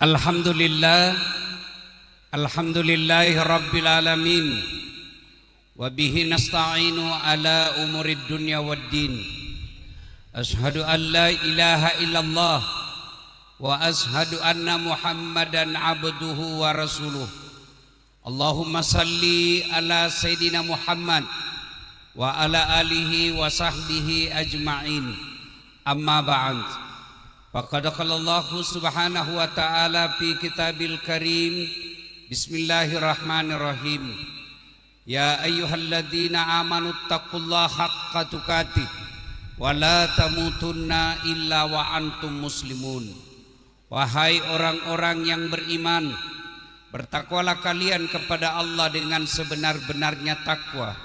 Alhamdulillah, alhamdulillahi rabbil alamin. Wa bihi nasta'inu ala umurid dunya waddin. Ashhadu an la ilaha illallah wa ashhadu anna Muhammadan abduhu wa rasuluh. Allahumma salli ala Sayyidina Muhammad wa ala alihi wa sahbihi ajma'in. Amma ba'd. Faqad qala Allah subhanahu wa ta'ala fi kitabil karim. Bismillahirrahmanirrahim. Ya ayyuhalladzina amanu taqullaha haqqa tuqatih wa la tamutunna illa wa antum muslimun. Wahai orang-orang yang beriman, bertakwalah kalian kepada Allah dengan sebenar-benarnya takwa,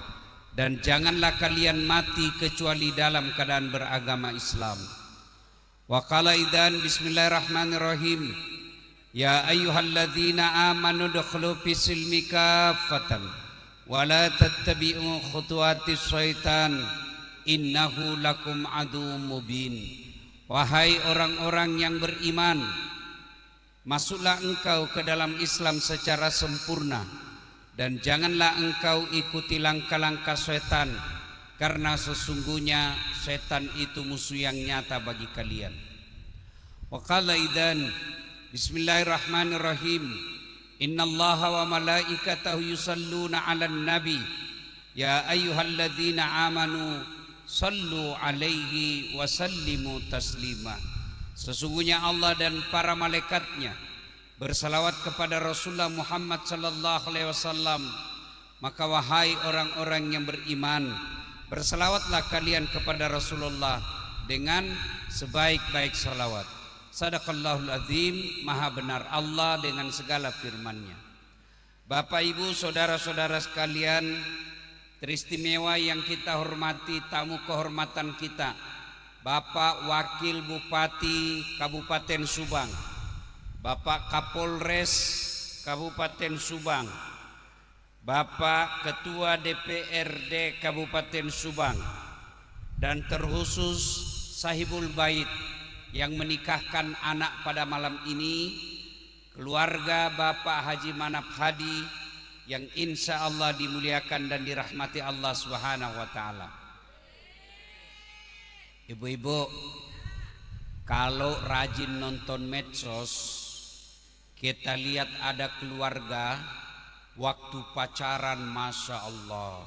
dan janganlah kalian mati kecuali dalam keadaan beragama Islam. Wa qala idzan bismillahirrahmanirrahim. Ya ayyuhalladzina amanu dukhulu fis silmi kaffatan wa la tattabi'u khutuwatis syaitan innahu lakum aduwwum mubin. Wahai orang-orang yang beriman, masuklah engkau ke dalam Islam secara sempurna, dan janganlah engkau ikuti langkah-langkah setan, karena sesungguhnya setan itu musuh yang nyata bagi kalian. Wa qala idzan bismillahirrahmanirrahim. Innallaha wa malaikatahu yusalluna 'alan nabi ya ayyuhalladzina amanu sallu 'alaihi wa sallimu taslima. Sesungguhnya Allah dan para malaikatnya bersalawat kepada Rasulullah Muhammad sallallahu alaihi wasallam. Maka wahai orang-orang yang beriman, bersalawatlah kalian kepada Rasulullah dengan sebaik-baik salawat. Sadaqallahul azim. Maha benar Allah dengan segala firman-Nya. Bapak Ibu, saudara-saudara sekalian teristimewa yang kita hormati, tamu kehormatan kita, Bapak Wakil Bupati Kabupaten Subang, Bapak Kapolres Kabupaten Subang, Bapak Ketua DPRD Kabupaten Subang, dan terkhusus Sahibul Bait yang menikahkan anak pada malam ini, keluarga Bapak Haji Manap Hadi yang insya Allah dimuliakan dan dirahmati Allah Subhanahu wa ta'ala. Ibu-ibu, kalau rajin nonton medsos, kita lihat ada keluarga waktu pacaran, Masya Allah,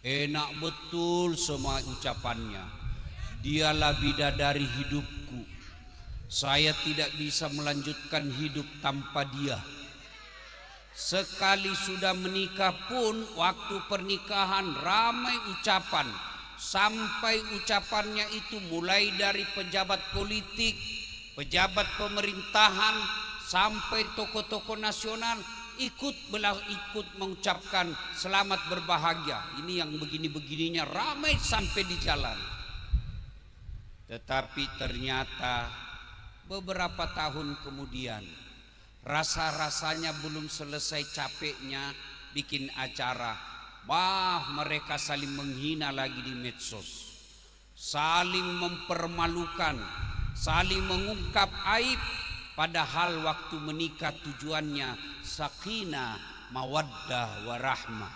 enak betul semua ucapannya. Dialah bidadari hidupku, saya tidak bisa melanjutkan hidup tanpa dia. Sekali sudah menikah pun, waktu pernikahan ramai ucapan, sampai ucapannya itu mulai dari pejabat politik, pejabat pemerintahan, sampai tokoh-tokoh nasional ikut mengucapkan selamat berbahagia. Ini yang begini-begininya ramai sampai di jalan. Tetapi ternyata beberapa tahun kemudian, rasa-rasanya belum selesai capeknya bikin acara, mereka saling menghina lagi di medsos, saling mempermalukan, saling mengungkap aib, padahal waktu menikah tujuannya sakinah, mawaddah, warahmah.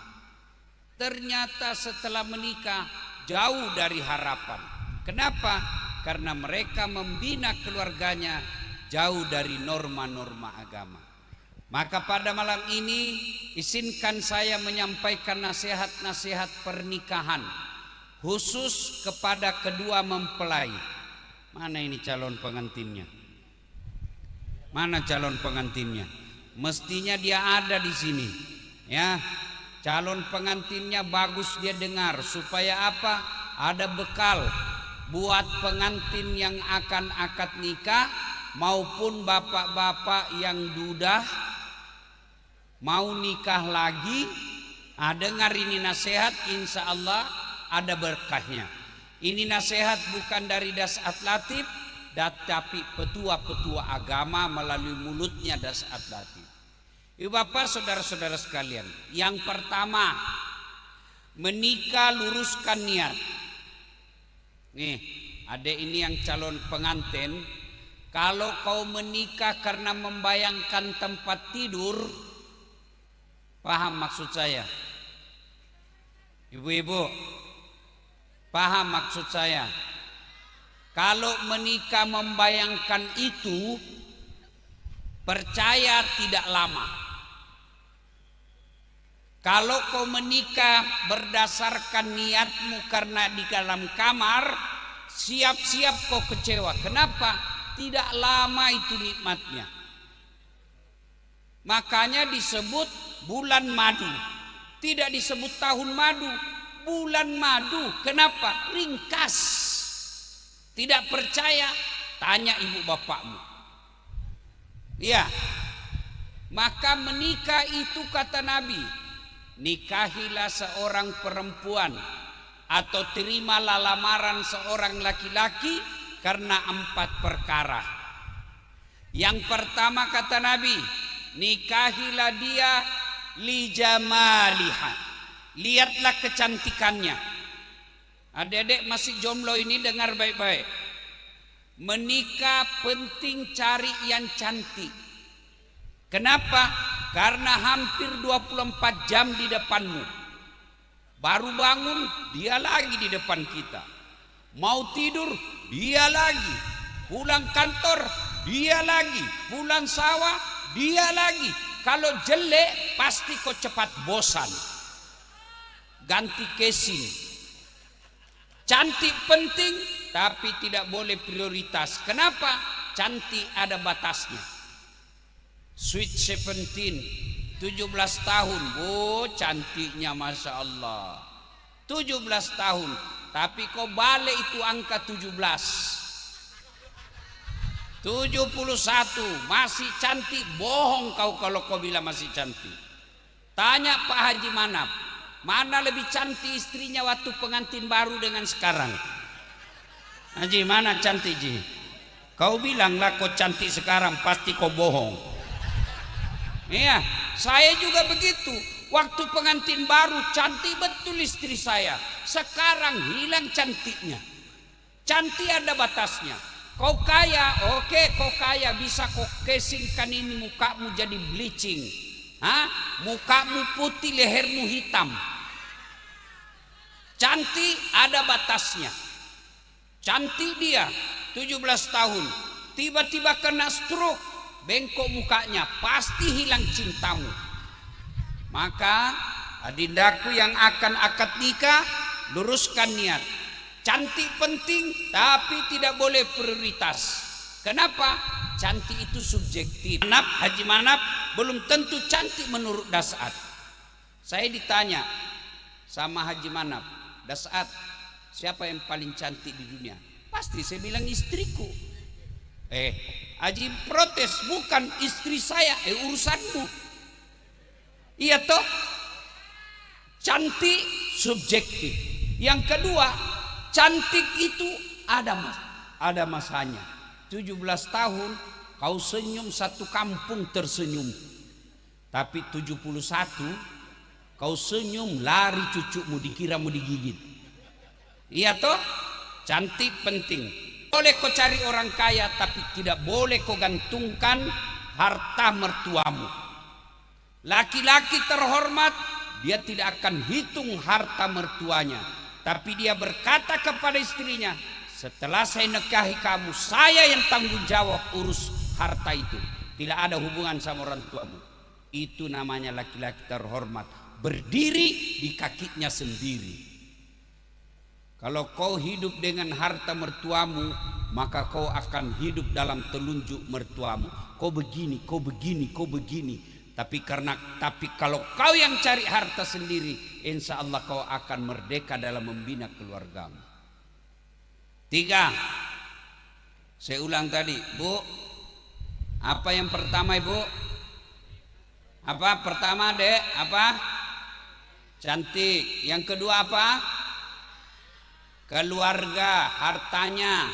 Ternyata setelah menikah jauh dari harapan. Kenapa? Karena mereka membina keluarganya jauh dari norma-norma agama. Maka pada malam ini izinkan saya menyampaikan nasihat-nasihat pernikahan khusus kepada kedua mempelai. Mana ini calon pengantinnya? Mana calon pengantinnya? Mestinya dia ada di sini, ya. Calon pengantinnya bagus dia dengar, supaya apa? Ada bekal buat pengantin yang akan akad nikah maupun bapak-bapak yang duda mau nikah lagi. Dengar ini nasihat, insya Allah ada berkahnya. Ini nasihat bukan dari Dasat Latif, tapi petua-petua agama melalui mulutnya Dasat Latif. Ibu bapak, saudara-saudara sekalian, yang pertama, menikah luruskan niat. Nih, adek ini yang calon pengantin, Kalau kau menikah karena membayangkan tempat tidur, paham maksud saya? Ibu-ibu, paham maksud saya? Kalau menikah membayangkan itu, percaya tidak lama. Kalau kau menikah berdasarkan niatmu karena di dalam kamar, siap-siap kau kecewa. Kenapa? Tidak lama itu nikmatnya. Makanya disebut bulan madu. Tidak disebut tahun madu, bulan madu. Kenapa? Ringkas. Tidak percaya? Tanya ibu bapakmu. Ya, maka menikah itu kata Nabi, nikahilah seorang perempuan atau terimalah lamaran seorang laki-laki karena 4 perkara. Yang pertama kata Nabi, nikahilah dia li jamaliha. Lihatlah kecantikannya. Adik-adik masih jomblo ini dengar baik-baik. Menikah penting cari yang cantik. Kenapa? Karena hampir 24 jam di depanmu. Baru bangun, dia lagi di depan kita. Mau tidur, dia lagi. Pulang kantor, dia lagi. Pulang sawah, dia lagi. Kalau jelek, pasti kau cepat bosan. Ganti casing. Cantik penting, tapi tidak boleh prioritas. Kenapa? Cantik ada batasnya. Sweet 17, 17 tahun. Oh, cantiknya Masya Allah. 17 tahun. Tapi kau balik itu angka 17. 71 masih cantik. Bohong kau kalau kau bilang masih cantik. Tanya Pak Haji Manap, mana lebih cantik istrinya waktu pengantin baru dengan sekarang? Haji, mana cantik Ji? Kau bilanglah kau cantik sekarang, pasti kau bohong. Iya, saya juga begitu. Waktu pengantin baru cantik betul istri saya. Sekarang hilang cantiknya. Cantik ada batasnya. Kau kaya, oke, kau kaya, bisa kau casingkan ini mukamu jadi bleaching. Mukamu putih, lehermu hitam. Cantik ada batasnya. Cantik dia 17 tahun, tiba-tiba kena stroke, bengkok mukanya, pasti hilang cintamu. Maka adindaku yang akan akad nikah, luruskan niat. Cantik penting, tapi tidak boleh prioritas. Kenapa? Cantik itu subjektif. Haji Manap belum tentu cantik menurut Das'at. Saya ditanya sama Haji Manap, Das'at, siapa yang paling cantik di dunia? Pasti saya bilang istriku. Haji protes, bukan istri saya, urusanmu. Iya toh? Cantik subjektif. Yang kedua, cantik itu ada masanya. 17 tahun kau senyum, satu kampung tersenyum. Tapi 71 kau senyum, lari cucumu dikira mau digigit. Iya toh? Cantik penting. Boleh kau cari orang kaya, tapi tidak boleh kau gantungkan harta mertuamu. Laki-laki terhormat, dia tidak akan hitung harta mertuanya, tapi dia berkata kepada istrinya, setelah saya nikahi kamu, saya yang tanggung jawab urus harta itu. Tidak ada hubungan sama orang tuamu. Itu namanya laki-laki terhormat, berdiri di kakinya sendiri. Kalau kau hidup dengan harta mertuamu, maka kau akan hidup dalam telunjuk mertuamu. Kau begini, kau begini, kau begini. Tapi kalau kau yang cari harta sendiri, insya Allah kau akan merdeka dalam membina keluargamu. 3. Saya ulang tadi, Bu. Apa yang pertama, Ibu? Apa pertama, Dek? Apa? Cantik. Yang kedua apa? Keluarga, hartanya.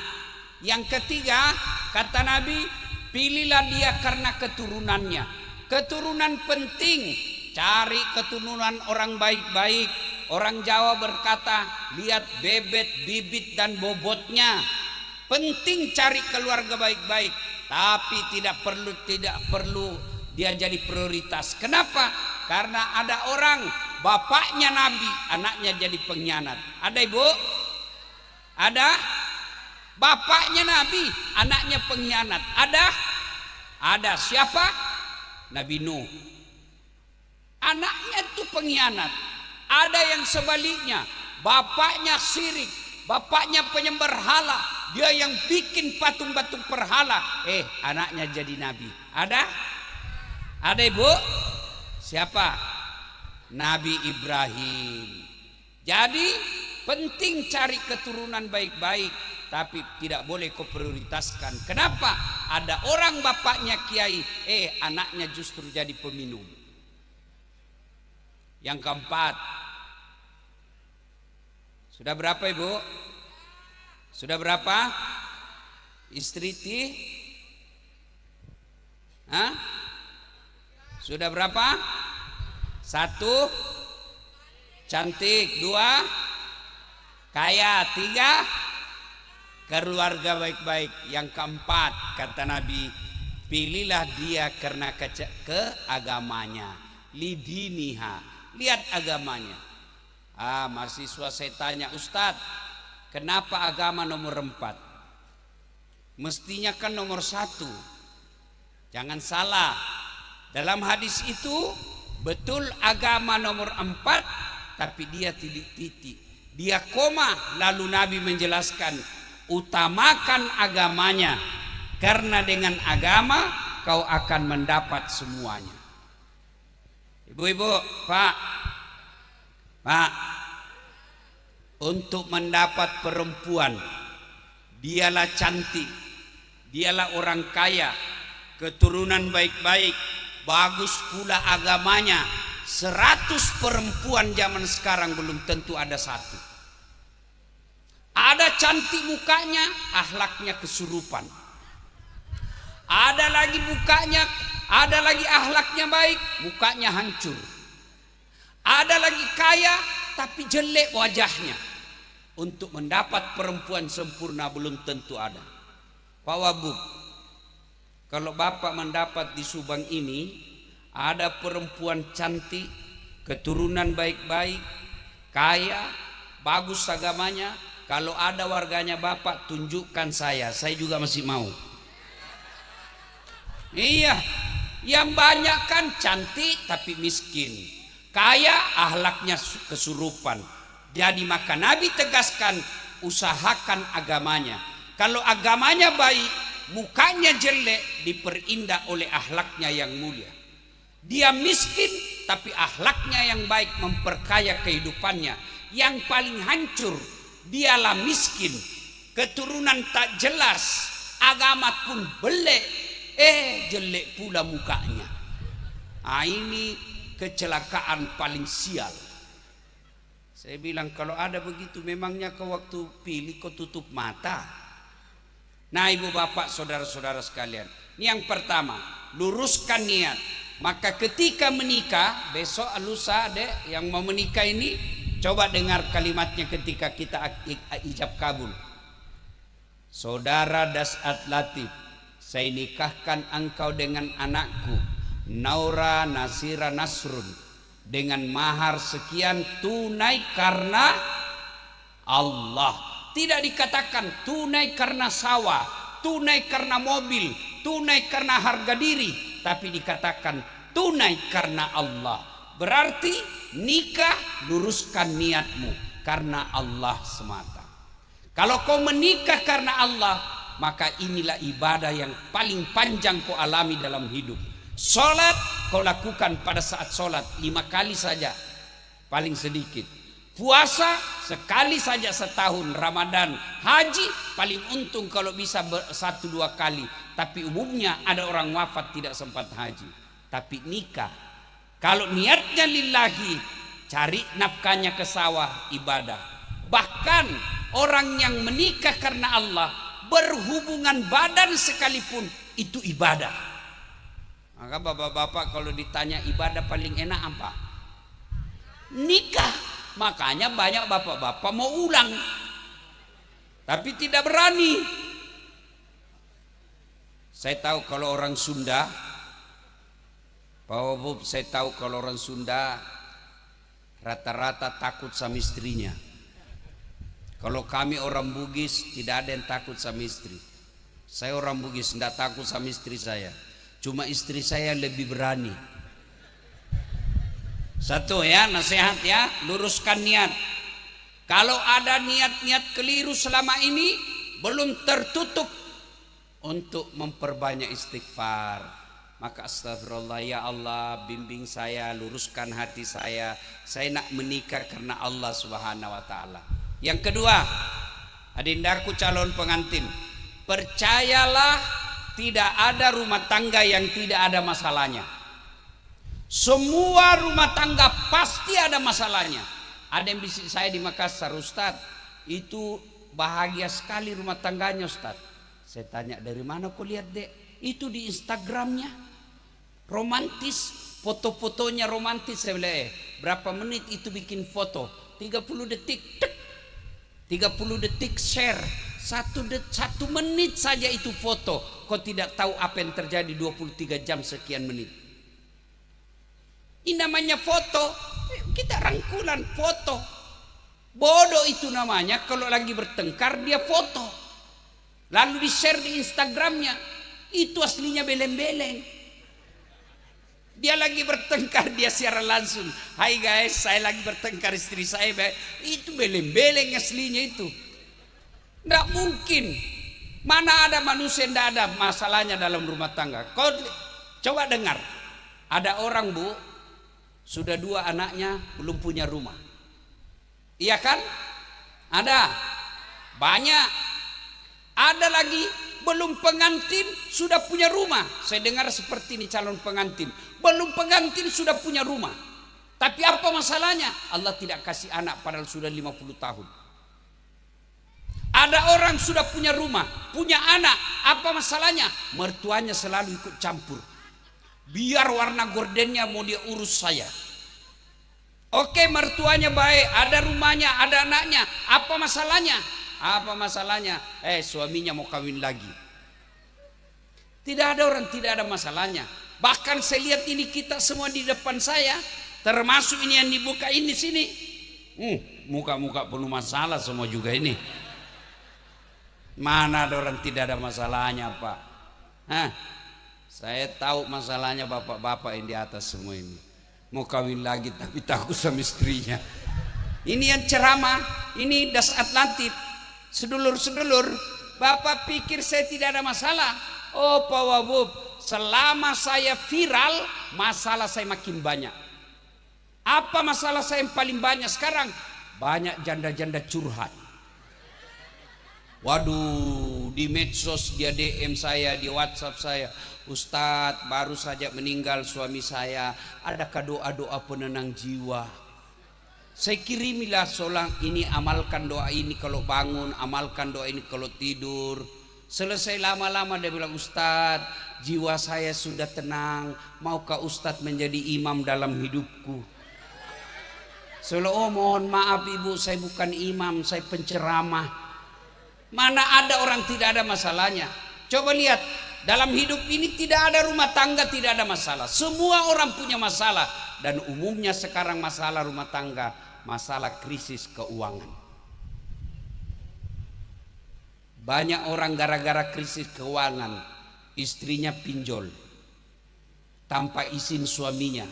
Yang ketiga, kata Nabi, pilihlah dia karena keturunannya. Keturunan penting. Cari keturunan orang baik-baik. Orang Jawa berkata, lihat bebet, bibit dan bobotnya. Penting cari keluarga baik-baik. tapi tidak perlu dia jadi prioritas. Kenapa? Karena ada orang bapaknya nabi, anaknya jadi pengkhianat. Ada ibu? Ada? Bapaknya nabi, anaknya pengkhianat. Ada? Ada. Siapa? Nabi Nuh. Anaknya itu pengkhianat. Ada yang sebaliknya, bapaknya syirik, bapaknya penyembah berhala, dia yang bikin patung-patung berhala, anaknya jadi nabi. Ada? Ada ibu? Siapa? Nabi Ibrahim. Jadi penting cari keturunan baik-baik, tapi tidak boleh kau prioritaskan. Kenapa? Ada orang bapaknya kiai, anaknya justru jadi peminum. Yang keempat, sudah berapa ibu? Sudah berapa? Istri sudah berapa? 1, cantik. 2, kaya. 3, keluarga baik-baik. Yang keempat, kata Nabi, pilihlah dia karena keagamanya. Lidiniha. Lihat agamanya. Mahasiswa saya tanya, Ustadz, kenapa agama nomor 4? Mestinya kan nomor 1. Jangan salah. Dalam hadis itu betul agama nomor 4, tapi dia titik-titik. Dia koma, lalu Nabi menjelaskan, utamakan agamanya, karena dengan agama kau akan mendapat semuanya. Ibu-ibu, Pak, untuk mendapat perempuan, dialah cantik, dialah orang kaya, keturunan baik-baik, bagus pula agamanya. 100 perempuan zaman sekarang belum tentu ada 1. Ada cantik mukanya, akhlaknya kesurupan. Ada lagi mukanya, ada lagi akhlaknya baik, mukanya hancur. Ada lagi kaya tapi jelek wajahnya. Untuk mendapat perempuan sempurna belum tentu ada. Pak Wabub, kalau Bapak mendapat di Subang ini ada perempuan cantik, keturunan baik-baik, kaya, bagus agamanya, kalau ada warganya Bapak tunjukkan saya juga masih mau. Iya, yang banyak kan cantik tapi miskin, kaya akhlaknya kesurupan. Jadi maka Nabi tegaskan, usahakan agamanya. Kalau agamanya baik, mukanya jelek, diperindah oleh akhlaknya yang mulia. Dia miskin tapi akhlaknya yang baik memperkaya kehidupannya. Yang paling hancur dialah miskin, keturunan tak jelas, agama pun belek, jelek pula mukanya. Ini kecelakaan paling sial. Saya bilang kalau ada begitu memangnya kau waktu pilih kau tutup mata. Nah ibu bapak saudara-saudara sekalian, ini yang pertama, luruskan niat. Maka ketika menikah, besok lusa dek yang mau menikah ini, coba dengar kalimatnya ketika kita ijab kabul. Saudara Dasat Latif, saya nikahkan engkau dengan anakku Naura Nasira Nasrun dengan mahar sekian tunai karena Allah. Tidak dikatakan tunai karena sawah, tunai karena mobil, tunai karena harga diri, tapi dikatakan tunai karena Allah. Berarti nikah luruskan niatmu karena Allah semata. Kalau kau menikah karena Allah, maka inilah ibadah yang paling panjang kau alami dalam hidup. Sholat kau lakukan pada saat sholat 5 kali saja paling sedikit. Puasa sekali saja setahun. Ramadan, haji paling untung kalau bisa 1-2 kali. Tapi umumnya ada orang wafat tidak sempat haji. Tapi nikah, kalau niatnya lillahi, cari nafkahnya ke sawah, ibadah. Bahkan orang yang menikah karena Allah, berhubungan badan sekalipun itu ibadah. Maka bapak-bapak kalau ditanya ibadah paling enak apa? Nikah. Makanya banyak bapak-bapak mau ulang, tapi tidak berani. Saya tahu kalau orang Sunda, Pak Wabub, saya tahu kalau orang Sunda rata-rata takut sama istrinya. Kalau kami orang Bugis tidak ada yang takut sama istri. Saya orang Bugis tidak takut sama istri saya. Cuma istri saya lebih berani. Satu ya, nasihat ya, luruskan niat. Kalau ada niat-niat keliru selama ini belum tertutup untuk memperbanyak istighfar, maka astagfirullah, ya Allah bimbing saya, luruskan hati saya nak menikah karena Allah Subhanahu wa taala. Yang kedua, adindaku calon pengantin, percayalah tidak ada rumah tangga yang tidak ada masalahnya. Semua rumah tangga pasti ada masalahnya. Ada yang bisik saya di Makassar, Ustadz, itu bahagia sekali rumah tangganya Ustadz. Saya tanya, dari mana kau lihat dek? Itu di Instagramnya romantis, foto-fotonya romantis. Saya bilang, berapa menit itu bikin foto? 30 detik, tek. 30 detik share, 1 menit saja itu foto. Kau tidak tahu apa yang terjadi 23 jam sekian menit. Ini namanya foto. Kita rangkulan foto. Bodoh itu namanya kalau lagi bertengkar dia foto, lalu di share di Instagramnya. Itu aslinya beleng-beleng. Dia lagi bertengkar, dia siaran langsung, hai guys saya lagi bertengkar istri saya. Itu beleng-beleng aslinya itu. Tidak mungkin. Mana ada manusia yang tidak ada masalahnya dalam rumah tangga. Kau coba dengar, ada orang bu, sudah 2 anaknya belum punya rumah. Iya kan? Ada banyak. Ada lagi belum pengantin sudah punya rumah. Saya dengar seperti ini calon pengantin, belum pengantin sudah punya rumah. Tapi apa masalahnya? Allah tidak kasih anak padahal sudah 50 tahun. Ada orang sudah punya rumah, punya anak, apa masalahnya? Mertuanya selalu ikut campur. Biar warna gordennya mau dia urus saya. Oke, mertuanya baik, ada rumahnya, ada anaknya, apa masalahnya? Apa masalahnya? Suaminya mau kawin lagi. Tidak ada orang tidak ada masalahnya. Bahkan saya lihat ini kita semua di depan saya, termasuk ini yang dibuka ini sini. Muka-muka penuh masalah semua juga ini. Mana ada orang tidak ada masalahnya, Pak? Saya tahu masalahnya bapak-bapak yang di atas semua ini. Mau kawin lagi tapi takut sama istrinya. Ini yang ceramah, ini Das Atlantik. Sedulur-sedulur, bapak pikir saya tidak ada masalah? Oh Pak Wabub, selama saya viral, masalah saya makin banyak. Apa masalah saya yang paling banyak sekarang? Banyak janda-janda curhat. Waduh, di medsos dia DM saya, di WhatsApp saya, Ustadz baru saja meninggal suami saya, adakah doa-doa penenang jiwa? Saya kirimilah solang ini, amalkan doa ini kalau bangun, amalkan doa ini kalau tidur. Selesai lama-lama dia bilang, Ustadz jiwa saya sudah tenang, maukah Ustadz menjadi imam dalam hidupku? Saya bilang, oh mohon maaf ibu, saya bukan imam, saya penceramah. Mana ada orang tidak ada masalahnya? Coba lihat, dalam hidup ini tidak ada rumah tangga tidak ada masalah. Semua orang punya masalah. Dan umumnya sekarang masalah rumah tangga, masalah krisis keuangan. Banyak orang gara-gara krisis keuangan, istrinya pinjol tanpa izin suaminya.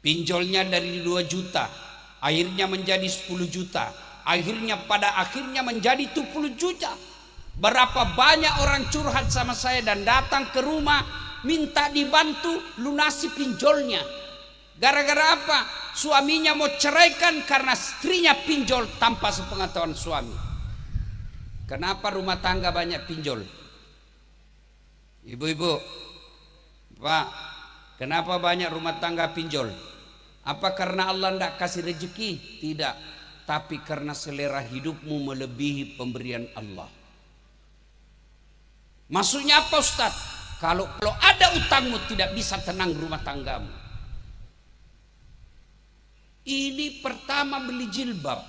Pinjolnya dari 2 juta, akhirnya menjadi 10 juta. Akhirnya pada akhirnya menjadi 20 juta. Berapa banyak orang curhat sama saya dan datang ke rumah minta dibantu lunasi pinjolnya. Gara-gara apa? Suaminya mau ceraikan karena istrinya pinjol tanpa sepengetahuan suami. Kenapa rumah tangga banyak pinjol? Ibu-ibu, Pak, kenapa banyak rumah tangga pinjol? Apa karena Allah tidak kasih rezeki? Tidak, tapi karena selera hidupmu melebihi pemberian Allah. Maksudnya apa Ustaz? Kalau ada utangmu tidak bisa tenang rumah tanggamu. Ini pertama beli jilbab.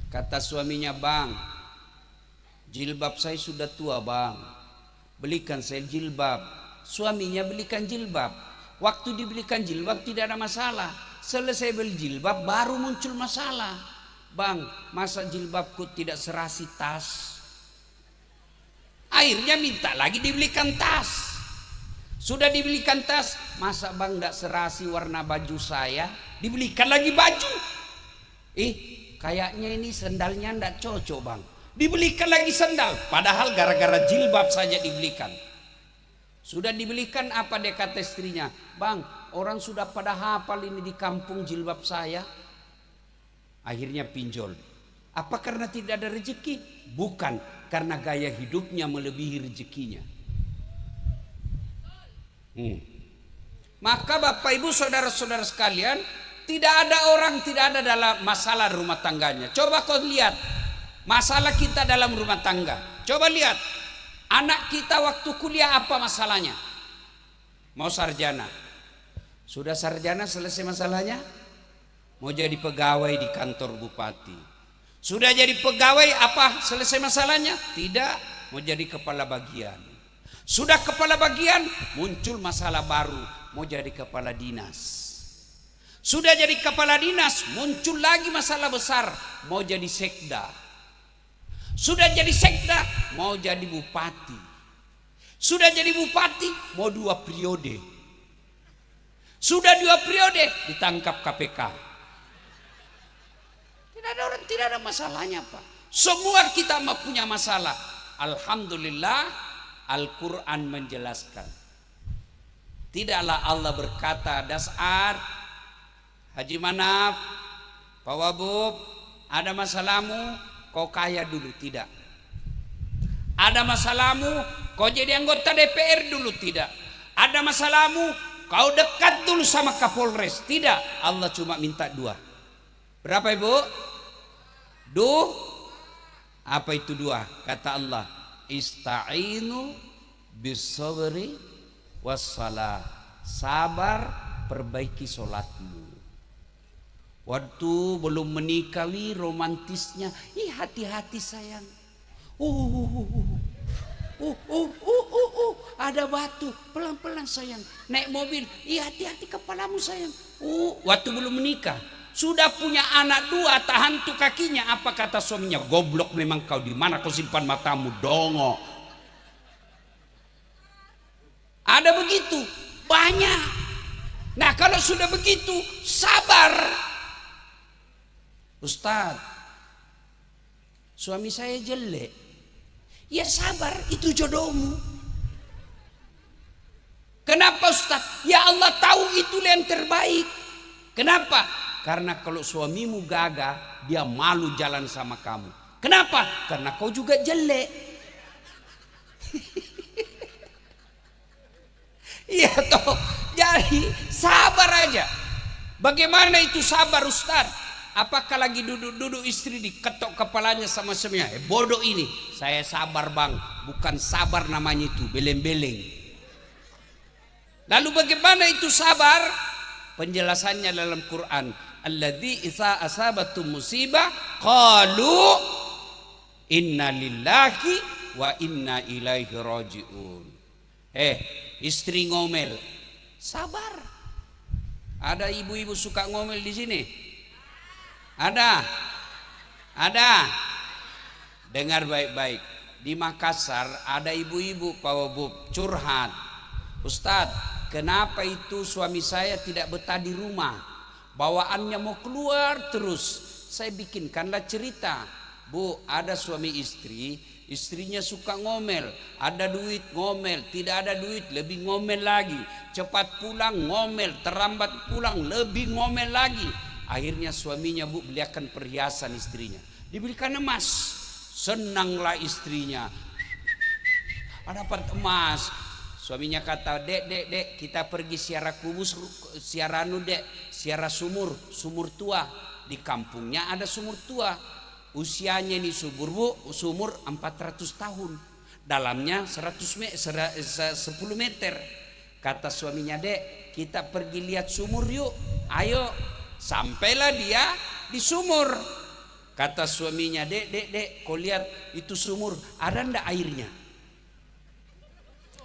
Kata suaminya, bang, jilbab saya sudah tua bang, belikan saya jilbab. Suaminya belikan jilbab. Waktu dibelikan jilbab tidak ada masalah. Selesai beli jilbab baru muncul masalah. Bang, masa jilbabku tidak serasi tas? Akhirnya minta lagi dibelikan tas. Sudah dibelikan tas, masa bang tidak serasi warna baju saya? Dibelikan lagi baju. Kayaknya ini sendalnya tidak cocok bang. Dibelikan lagi sendal. Padahal gara-gara jilbab saja dibelikan. Sudah dibelikan apa, dia kata istrinya, bang orang sudah pada hafal ini di kampung jilbab saya. Akhirnya pinjol. Apa karena tidak ada rezeki? Bukan, karena gaya hidupnya melebihi rezekinya. Maka Bapak Ibu saudara-saudara sekalian, tidak ada dalam masalah rumah tangganya. Coba kau lihat masalah kita dalam rumah tangga. Coba lihat anak kita waktu kuliah apa masalahnya? Mau sarjana. Sudah sarjana selesai masalahnya? Mau jadi pegawai di kantor bupati. Sudah jadi pegawai apa selesai masalahnya? Tidak, mau jadi kepala bagian. Sudah kepala bagian muncul masalah baru, mau jadi kepala dinas. Sudah jadi kepala dinas muncul lagi masalah besar, mau jadi sekda. Sudah jadi sekda mau jadi bupati. Sudah jadi bupati mau 2 periode. Sudah 2 periode ditangkap KPK. Tidak ada masalahnya Pak. Semua kita punya masalah. Alhamdulillah Al-Quran menjelaskan. Tidaklah Allah berkata dasar Haji Manaf, Pak Wabub, ada masalahmu kau kaya dulu. Tidak. Ada masalahmu kau jadi anggota DPR dulu. Tidak. Ada masalahmu kau dekat dulu sama Kapolres. Tidak. Allah cuma minta 2. Berapa Ibu? Apa itu 2? Kata Allah, ista'inu bisabri wassalah. Sabar, perbaiki solatmu. Waktu belum menikahi romantisnya, hati-hati sayang. Ada batu, pelan-pelan sayang. Naik mobil, hati-hati kepalamu sayang. Waktu belum menikah, sudah punya anak 2, tahan tuh kakinya. Apa kata suaminya? Goblok memang kau, di mana kau simpan matamu, dongo. Ada begitu, banyak. Nah kalau sudah begitu, sabar. Ustaz, suami saya jelek. Ya sabar, itu jodohmu. Kenapa Ustaz? Ya Allah tahu itu yang terbaik. Kenapa? Karena kalau suamimu gagah, dia malu jalan sama kamu. Kenapa? Karena kau juga jelek. Iya toh. Jadi sabar aja. Bagaimana itu sabar Ustaz? Apakah lagi duduk-duduk istri diketok kepalanya sama suaminya? Bodoh ini. Saya sabar bang. Bukan sabar namanya itu, beleng-beleng. Lalu bagaimana itu sabar? Penjelasannya dalam Quran. Alladzi idza asabatum musibah qalu inna lillahi wa inna ilaihi rajiun. Istri ngomel, sabar. Ada ibu-ibu suka ngomel di sini? Ada? Dengar baik-baik. Di Makassar ada ibu-ibu Pak Wabub curhat. Ustadz, kenapa itu suami saya tidak betah di rumah? Bawaannya mau keluar terus. Saya bikinkanlah cerita. Bu, ada suami istri, istrinya suka ngomel. Ada duit ngomel, tidak ada duit lebih ngomel lagi. Cepat pulang ngomel, terlambat pulang lebih ngomel lagi. Akhirnya suaminya bu belikan perhiasan istrinya. Dibelikan emas. Senanglah istrinya. Dapat emas. Suaminya kata, dek, kita pergi siara kubus, siara sumur tua. Di kampungnya ada sumur tua. Usianya ini sumur 400 tahun. Dalamnya 10 meter. Kata suaminya, dek, kita pergi lihat sumur yuk. Ayo. Sampailah dia di sumur. Kata suaminya, dek, kau lihat itu sumur, ada ndak airnya?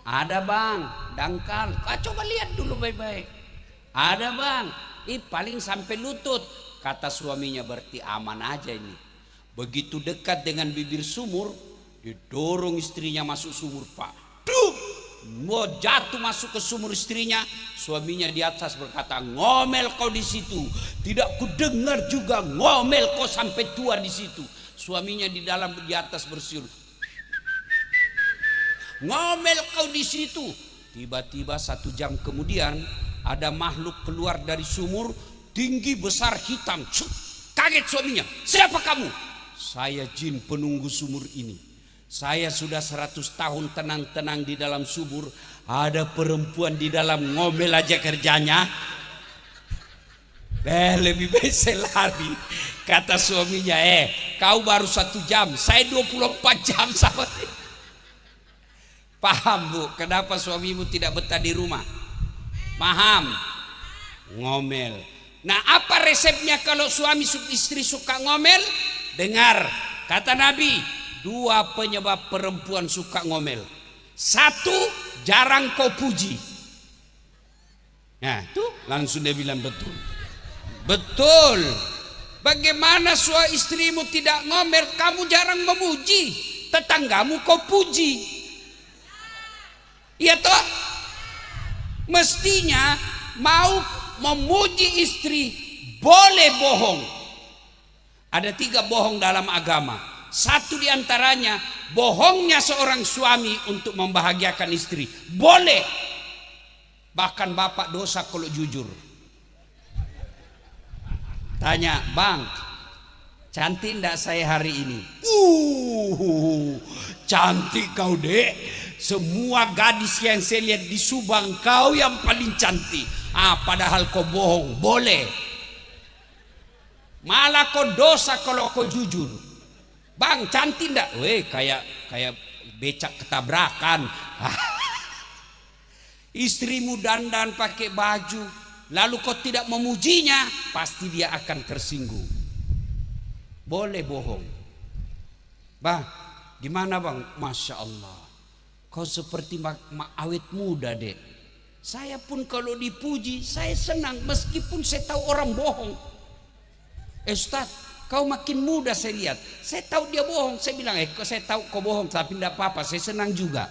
Ada bang, dangkal. Coba lihat dulu baik-baik. Ada bang, paling sampai lutut. Kata suaminya, berarti aman aja ini. Begitu dekat dengan bibir sumur, didorong istrinya masuk sumur, Pak. Duh, mau jatuh masuk ke sumur istrinya. Suaminya di atas berkata, ngomel kau di situ. Tidak kudengar juga ngomel kau sampai tua di situ. Suaminya di dalam di atas bersiul, ngomel kau di situ. Tiba-tiba 1 jam kemudian ada makhluk keluar dari sumur, tinggi besar hitam. Kaget suaminya, siapa kamu? Saya jin penunggu sumur ini. Saya sudah 100 tahun tenang-tenang di dalam sumur. Ada perempuan di dalam, ngomel aja kerjanya. Lebih baik saya lari. Kata suaminya, kau baru 1 jam, saya 24 jam sama. Paham bu, kenapa suamimu tidak betah di rumah? Paham? Ngomel. Nah, apa resepnya kalau suami istri suka ngomel? Dengar, kata Nabi, 2 penyebab perempuan suka ngomel. 1, jarang kau puji. Nah, tuh langsung dia bilang betul. Betul. Bagaimana istrimu tidak ngomel? Kamu jarang memuji. Tetanggamu kau puji. Iya toh? Mestinya mau memuji istri boleh bohong. Ada 3 bohong dalam agama. 1 diantaranya bohongnya seorang suami untuk membahagiakan istri. Boleh. Bahkan bapak dosa kalau jujur. Tanya, bang, cantik enggak saya hari ini? Cantik kau dek. Semua gadis yang saya lihat di Subang kau yang paling cantik. Padahal kau bohong. Boleh. Malah kau dosa kalau kau jujur. Bang, cantik enggak? Kayak becak ketabrakan. Istrimu dandan pakai baju, lalu kau tidak memujinya, pasti dia akan tersinggung. Boleh bohong. Bang, gimana bang? Masya Allah, kau seperti awet muda dek. Saya pun kalau dipuji saya senang, meskipun saya tahu orang bohong. Ustaz, kau makin muda saya lihat. Saya tahu dia bohong. Saya bilang, saya tahu kau bohong, tapi tidak apa-apa, saya senang juga.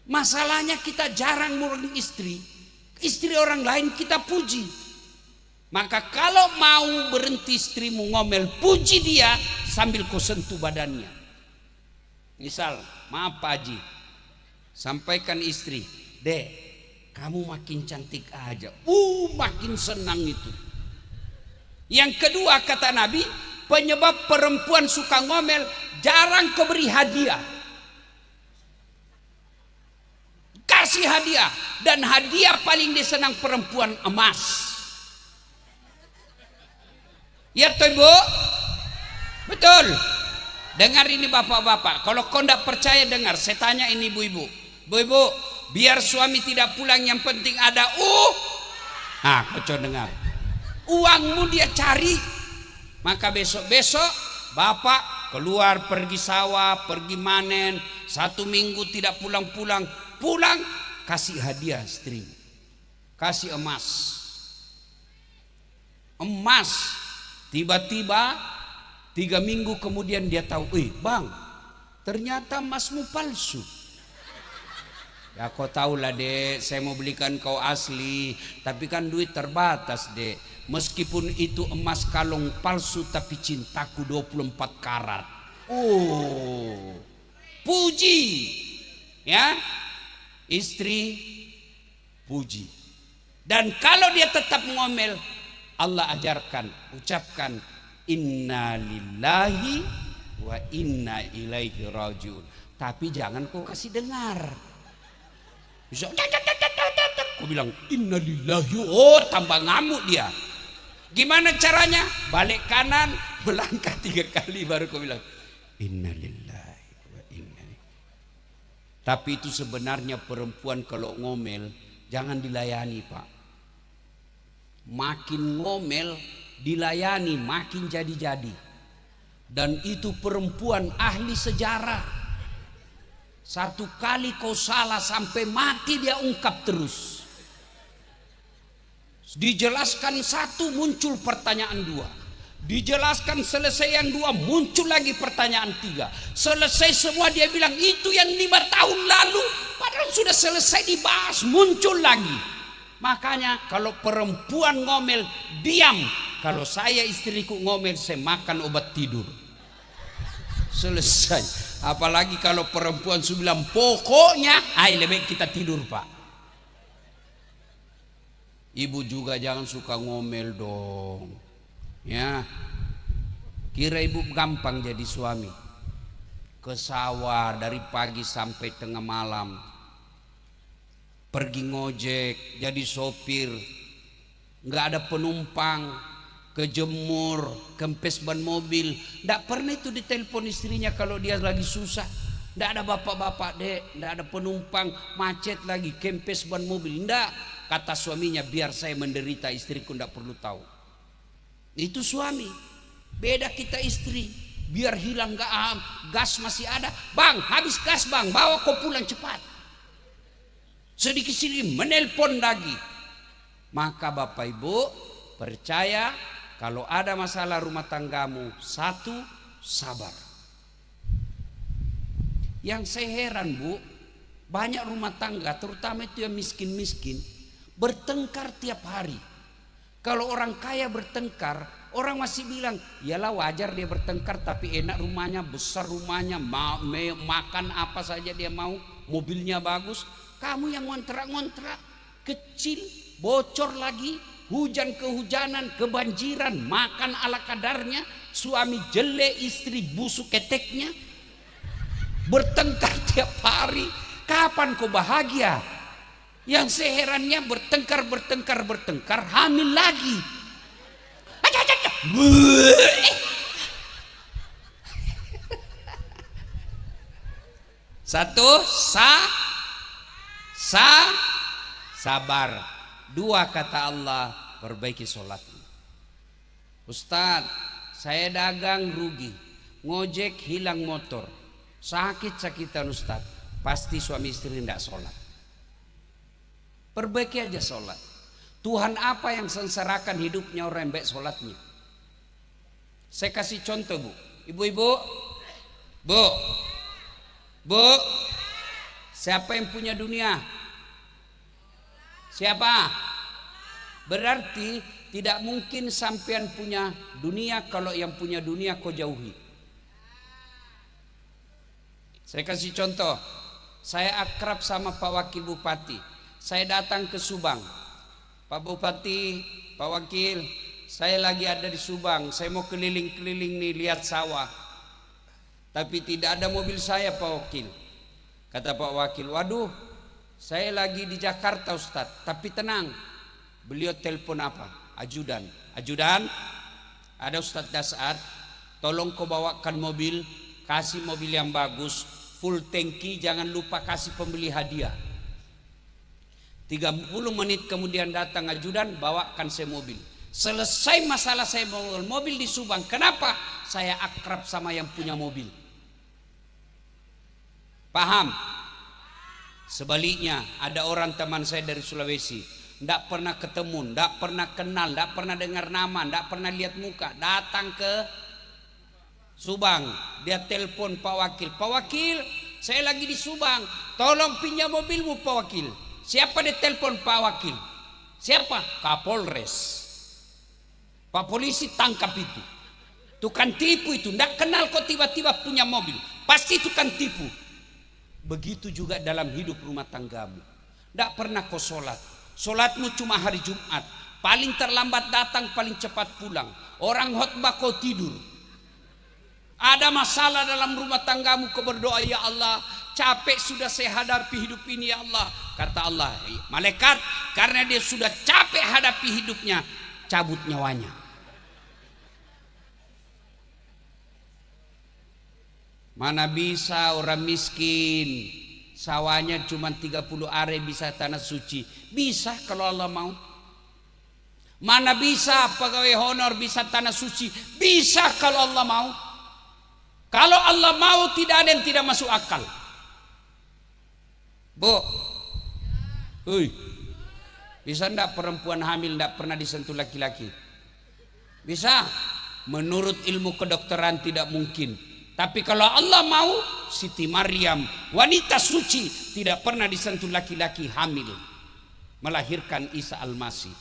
Masalahnya kita jarang murni istri. Istri orang lain kita puji. Maka kalau mau berhenti istrimu ngomel, puji dia sambil kau sentuh badannya. Misal, maaf Pak Haji, sampaikan istri, dek, kamu makin cantik aja. Makin senang itu. Yang kedua kata Nabi, penyebab perempuan suka ngomel, jarang kau beri hadiah. Kasih hadiah. Dan hadiah paling disenang perempuan, emas. Ya toh ibu? Betul. Dengar ini bapak-bapak. Kalau kau tidak percaya dengar, saya tanya ini ibu-ibu. Ibu-ibu, biar suami tidak pulang yang penting ada kau coba dengar. Uangmu dia cari. Maka besok-besok bapak keluar pergi sawah, pergi manen, 1 minggu tidak pulang-pulang. Pulang kasih hadiah istri, kasih emas. Tiba-tiba 3 minggu kemudian dia tahu, bang, ternyata emasmu palsu. Ya kau tahulah dek, saya mau belikan kau asli, tapi kan duit terbatas dek. Meskipun itu emas kalung palsu, tapi cintaku 24 karat. Puji, ya. Istri puji. Dan kalau dia tetap ngomel, Allah ajarkan, ucapkan inna lillahi wa inna ilaihi rajiun. Tapi jangan kau kasih dengar. Bisa kau bilang inna lillahi, tambah ngamuk dia. Gimana caranya? Balik kanan, melangkah 3 kali baru kau bilang inna lillahi wa inna ilaihi. Tapi itu sebenarnya perempuan kalau ngomel jangan dilayani pak. Makin ngomel dilayani makin jadi-jadi. Dan itu perempuan ahli sejarah. Satu kali kau salah sampai mati dia ungkap terus. Dijelaskan satu, muncul pertanyaan dua. Dijelaskan selesai yang dua, muncul lagi pertanyaan tiga. Selesai semua dia bilang itu yang 5 tahun lalu, padahal sudah selesai dibahas, muncul lagi. Makanya kalau perempuan ngomel, diam. Kalau saya istriku ngomel, saya makan obat tidur. Selesai. Apalagi kalau perempuan sudah bilang pokoknya, ayo lebih kita tidur pak. Ibu juga jangan suka ngomel dong. Ya, kira ibu gampang jadi suami. Ke sawah dari pagi sampai tengah malam. Pergi ngojek, jadi sopir. Nggak ada penumpang. Kejemur, kempes ban mobil. Nggak pernah itu ditelepon istrinya kalau dia lagi susah. Nggak ada bapak-bapak dek, nggak ada penumpang, macet lagi, kempes ban mobil. Nggak, kata suaminya, biar saya menderita, istriku nggak perlu tahu. Itu suami. Beda kita istri, biar hilang gas masih ada. Bang, habis gas bang, bawa kau pulang cepat. Sedikit-sedikit menelpon lagi. Maka bapak ibu percaya, kalau ada masalah rumah tanggamu, satu, sabar. Yang saya heran bu, banyak rumah tangga, terutama itu yang miskin-miskin, bertengkar tiap hari. Kalau orang kaya bertengkar, orang masih bilang, yalah wajar dia bertengkar, tapi enak rumahnya, besar rumahnya, makan apa saja dia mau, mobilnya bagus. Kamu yang ngontrak-ngontrak, kecil, bocor lagi, hujan kehujanan, kebanjiran, makan ala kadarnya, suami jelek, istri busuk keteknya, bertengkar tiap hari. Kapan kau bahagia? Yang seherannya bertengkar, hamil lagi. Satu, sabar. Dua, kata Allah, perbaiki sholatmu. Ustadz, saya dagang rugi, ngojek hilang motor, sakit-sakitan Ustadz, pasti suami istri tidak sholat. Perbaiki aja sholat. Tuhan apa yang sengsarakan hidupnya orang yang baik sholatnya? Saya kasih contoh bu, ibu-ibu, bu, siapa yang punya dunia? Siapa? Berarti tidak mungkin sampean punya dunia kalau yang punya dunia kau jauhi. Saya kasih contoh. Saya akrab sama Pak Wakil Bupati. Saya datang ke Subang. Pak Bupati, Pak Wakil, saya lagi ada di Subang. Saya mau keliling-keliling nih lihat sawah. Tapi tidak ada mobil saya Pak Wakil. Kata Pak Wakil, waduh, saya lagi di Jakarta Ustadz, tapi tenang. Beliau telepon apa? Ajudan, ada Ustadz Dasar, tolong kau bawakan mobil, kasih mobil yang bagus, full tangki, jangan lupa kasih pembeli hadiah. 30 menit kemudian datang ajudan, bawakan saya mobil. Selesai masalah saya bawa mobil di Subang. Kenapa? Saya akrab sama yang punya mobil. Paham? Sebaliknya ada orang teman saya dari Sulawesi, tidak pernah ketemu, tidak pernah kenal, tidak pernah dengar nama, tidak pernah lihat muka, datang ke Subang, dia telepon Pak Wakil, Pak Wakil, saya lagi di Subang, tolong pinjam mobilmu Pak Wakil. Siapa dia telepon Pak Wakil? Siapa? Kapolres. Pak polisi tangkap itu. Tukang tipu itu, tidak kenal kok tiba-tiba punya mobil, pasti tukang tipu. Begitu juga dalam hidup rumah tanggamu. Tidak pernah kau sholat. Sholatmu cuma hari Jumat. Paling terlambat datang, paling cepat pulang. Orang khotbah kau tidur. Ada masalah dalam rumah tanggamu, kau berdoa, ya Allah, capek sudah saya hadapi hidup ini ya Allah. Kata Allah, malaikat, karena dia sudah capek hadapi hidupnya, cabut nyawanya. Mana bisa orang miskin sawahnya cuma 30 are bisa tanah suci? Bisa kalau Allah mau. Mana bisa pegawai honor bisa tanah suci? Bisa kalau Allah mau. Kalau Allah mau tidak ada yang tidak masuk akal. Bu, Hui, bisa ndak perempuan hamil ndak pernah disentuh laki-laki? Bisa. Menurut ilmu kedokteran tidak mungkin. Tapi kalau Allah mau, Siti Maryam, wanita suci, tidak pernah disentuh laki-laki hamil, melahirkan Isa Al-Masih.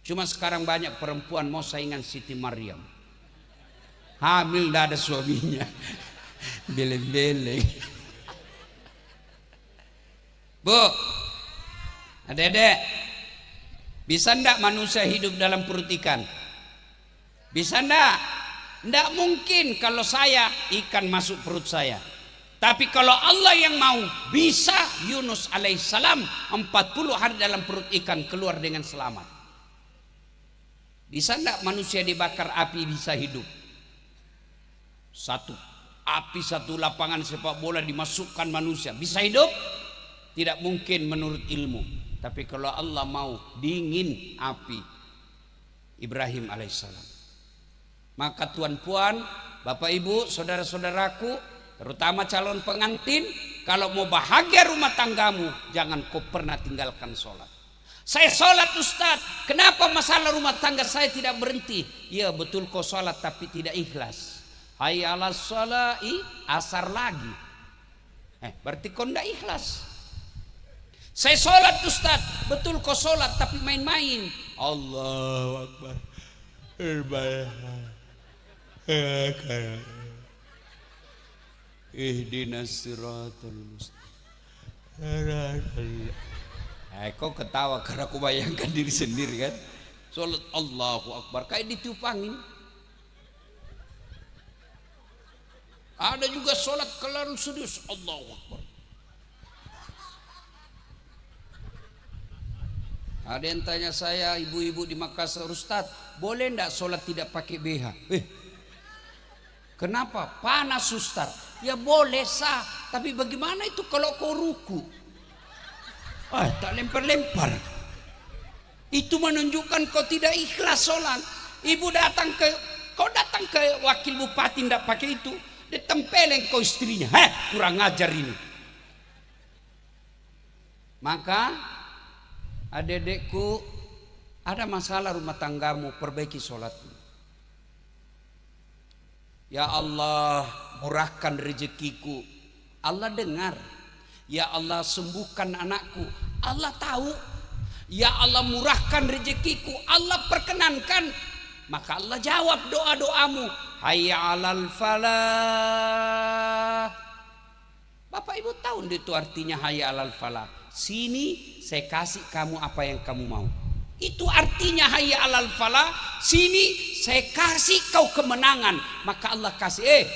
Cuma sekarang banyak perempuan mau saingan Siti Maryam. Hamil ndak ada suaminya. Beleng-beleng. Bu, Adek-adek, bisa ndak manusia hidup dalam perut ikan? Bisa ndak? Ndak mungkin kalau saya, ikan masuk perut saya. Tapi kalau Allah yang mau, bisa Yunus alaihissalam 40 hari dalam perut ikan keluar dengan selamat. Bisa ndak manusia dibakar api bisa hidup? Satu api, satu lapangan sepak bola dimasukkan manusia, bisa hidup? Tidak mungkin menurut ilmu. Tapi kalau Allah mau, dingin api Ibrahim alaihissalam. Maka tuan-puan, bapak ibu, saudara-saudaraku, terutama calon pengantin, kalau mau bahagia rumah tanggamu, jangan kau pernah tinggalkan sholat. Saya sholat Ustaz, kenapa masalah rumah tangga saya tidak berhenti? Ya betul kau sholat tapi tidak ikhlas. Hayya 'alas sholai, asar lagi. Berarti kau tidak ikhlas. Saya sholat Ustaz, betul kau sholat tapi main-main. Allahu Akbar. Ihdinas siratal mustaqim. Kau ketawa karena kau bayangkan diri sendiri kan. Sholat Allahu Akbar kayak ditiupangin. Ada juga sholat kelar serius Allahu Akbar. Ada yang tanya saya, ibu-ibu di Makassar, Ustaz, boleh enggak sholat tidak pakai BH? Kenapa? Panas Ustaz. Ya boleh sah, tapi bagaimana itu kalau kau ruku? Tak lempar-lempar. Itu menunjukkan kau tidak ikhlas sholat. Kau datang ke wakil bupati enggak pakai itu, ditempelin kau istrinya. Kurang ajar ini. Maka adik-adikku, ada masalah rumah tanggamu, perbaiki sholatmu. Ya Allah, murahkan rezekiku. Allah dengar. Ya Allah, sembuhkan anakku. Allah tahu. Ya Allah, murahkan rezekiku. Allah perkenankan. Maka Allah jawab doa-doamu. Hayya 'alal falah. Bapak Ibu tahu itu artinya hayya 'alal falah. Sini saya kasih kamu apa yang kamu mau. Itu artinya hayya 'alal falah. Sini saya kasih kau kemenangan. Maka Allah kasih,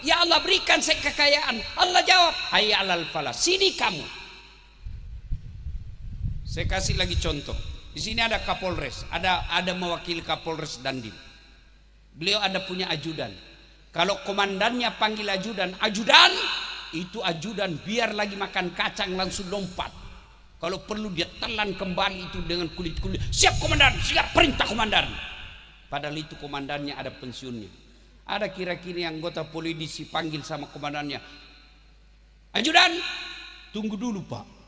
ya Allah berikan saya kekayaan. Allah jawab, hayya 'alal falah. Sini kamu. Saya kasih lagi contoh. Di sini ada Kapolres, ada mewakili Kapolres Dandim. Beliau ada punya ajudan. Kalau komandannya panggil ajudan, itu ajudan biar lagi makan kacang langsung lompat. Kalau perlu dia telan kembali itu dengan kulit-kulit. Siap komandan, siap perintah komandan. Padahal itu komandannya ada pensiunnya. Ada kira-kira anggota polisi panggil sama komandannya, ajudan, tunggu dulu Pak.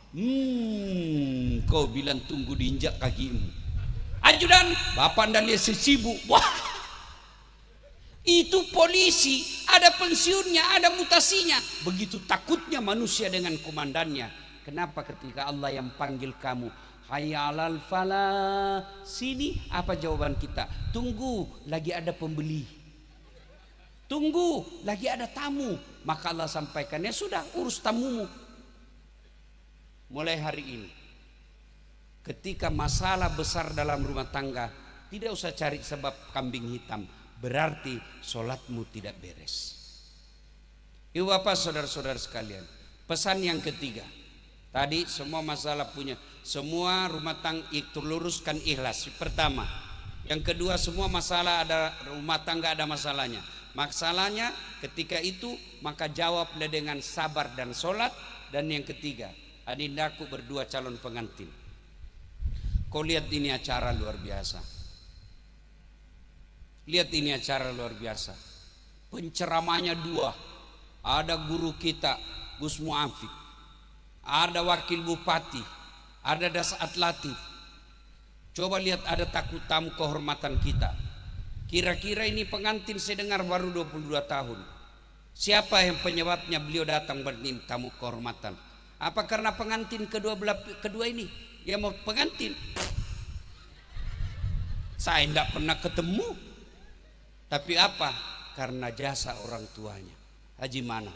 Kau bilang tunggu diinjak kakimu. Ajudan, bapak dan dia sesibuk. Wah, itu polisi, ada pensiunnya, ada mutasinya. Begitu takutnya manusia dengan komandannya. Kenapa ketika Allah yang panggil kamu, hayya 'alal falah, sini, apa jawaban kita? Tunggu, lagi ada pembeli. Tunggu, lagi ada tamu. Maka Allah sampaikan, ya sudah, urus tamumu. Mulai hari ini, ketika masalah besar dalam rumah tangga, tidak usah cari sebab kambing hitam. Berarti sholatmu tidak beres. Ibu bapak saudara-saudara sekalian, pesan yang ketiga. Tadi semua masalah punya, semua rumah tangga itu luruskan ikhlas. Pertama, yang kedua semua masalah ada rumah tangga ada masalahnya. Masalahnya ketika itu maka jawablah dengan sabar dan sholat. Dan yang ketiga, adindaku berdua calon pengantin. Kau lihat ini acara luar biasa. Lihat ini acara luar biasa. Penceramanya dua. Ada guru kita Gus Muafiq. ada wakil bupati, ada Dasat Latif. Coba lihat, ada takut tamu kehormatan kita. Kira-kira ini pengantin saya dengar baru 22 tahun. Siapa yang penyebabnya beliau datang bernim tamu kehormatan? Apa karena pengantin kedua ini yang mau pengantin? Saya tidak pernah ketemu. Tapi apa? Karena jasa orang tuanya, Haji Mana.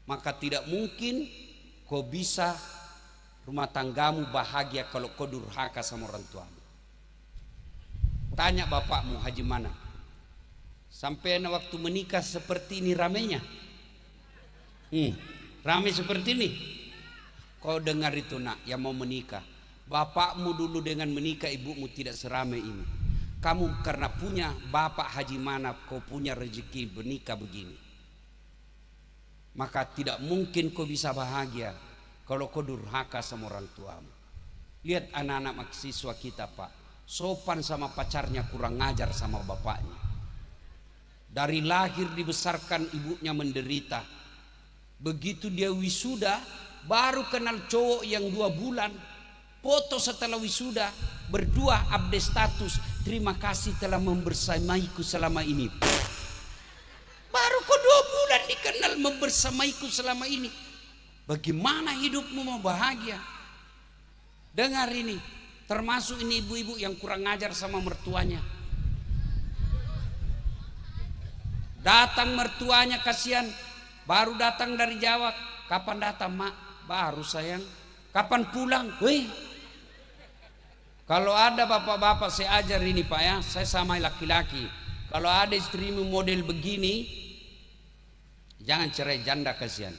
Maka tidak mungkin kau bisa rumah tanggamu bahagia kalau kau durhaka sama orang tuamu. Tanya bapakmu Haji Mana, sampai waktu menikah seperti ini ramenya? Ramai seperti ini? Kau dengar itu nak, yang mau menikah, bapakmu dulu dengan menikah ibumu tidak seramai ini. Kamu karena punya bapak Haji Mana, kau punya rezeki menikah begini. Maka tidak mungkin kau bisa bahagia kalau kau durhaka sama orang tuamu. Lihat anak-anak mahasiswa kita Pak, sopan sama pacarnya, kurang ngajar sama bapaknya. Dari lahir dibesarkan ibunya menderita. Begitu dia wisuda, baru kenal cowok yang 2 bulan. Foto setelah wisuda, berdua update status, terima kasih telah membersamaiku selama ini. Baru kau 2 bulan dikenal membersamaiku selama ini. Bagaimana hidupmu mau bahagia? Dengar ini, termasuk ini ibu-ibu yang kurang ngajar sama mertuanya. Datang mertuanya kasihan, baru datang dari Jawa. Kapan datang mak? Baru sayang. Kapan pulang? Wih. Kalau ada bapak-bapak saya ajar ini Pak ya, saya sama laki-laki. Kalau ada istrimu model begini, jangan cerai janda kasihan.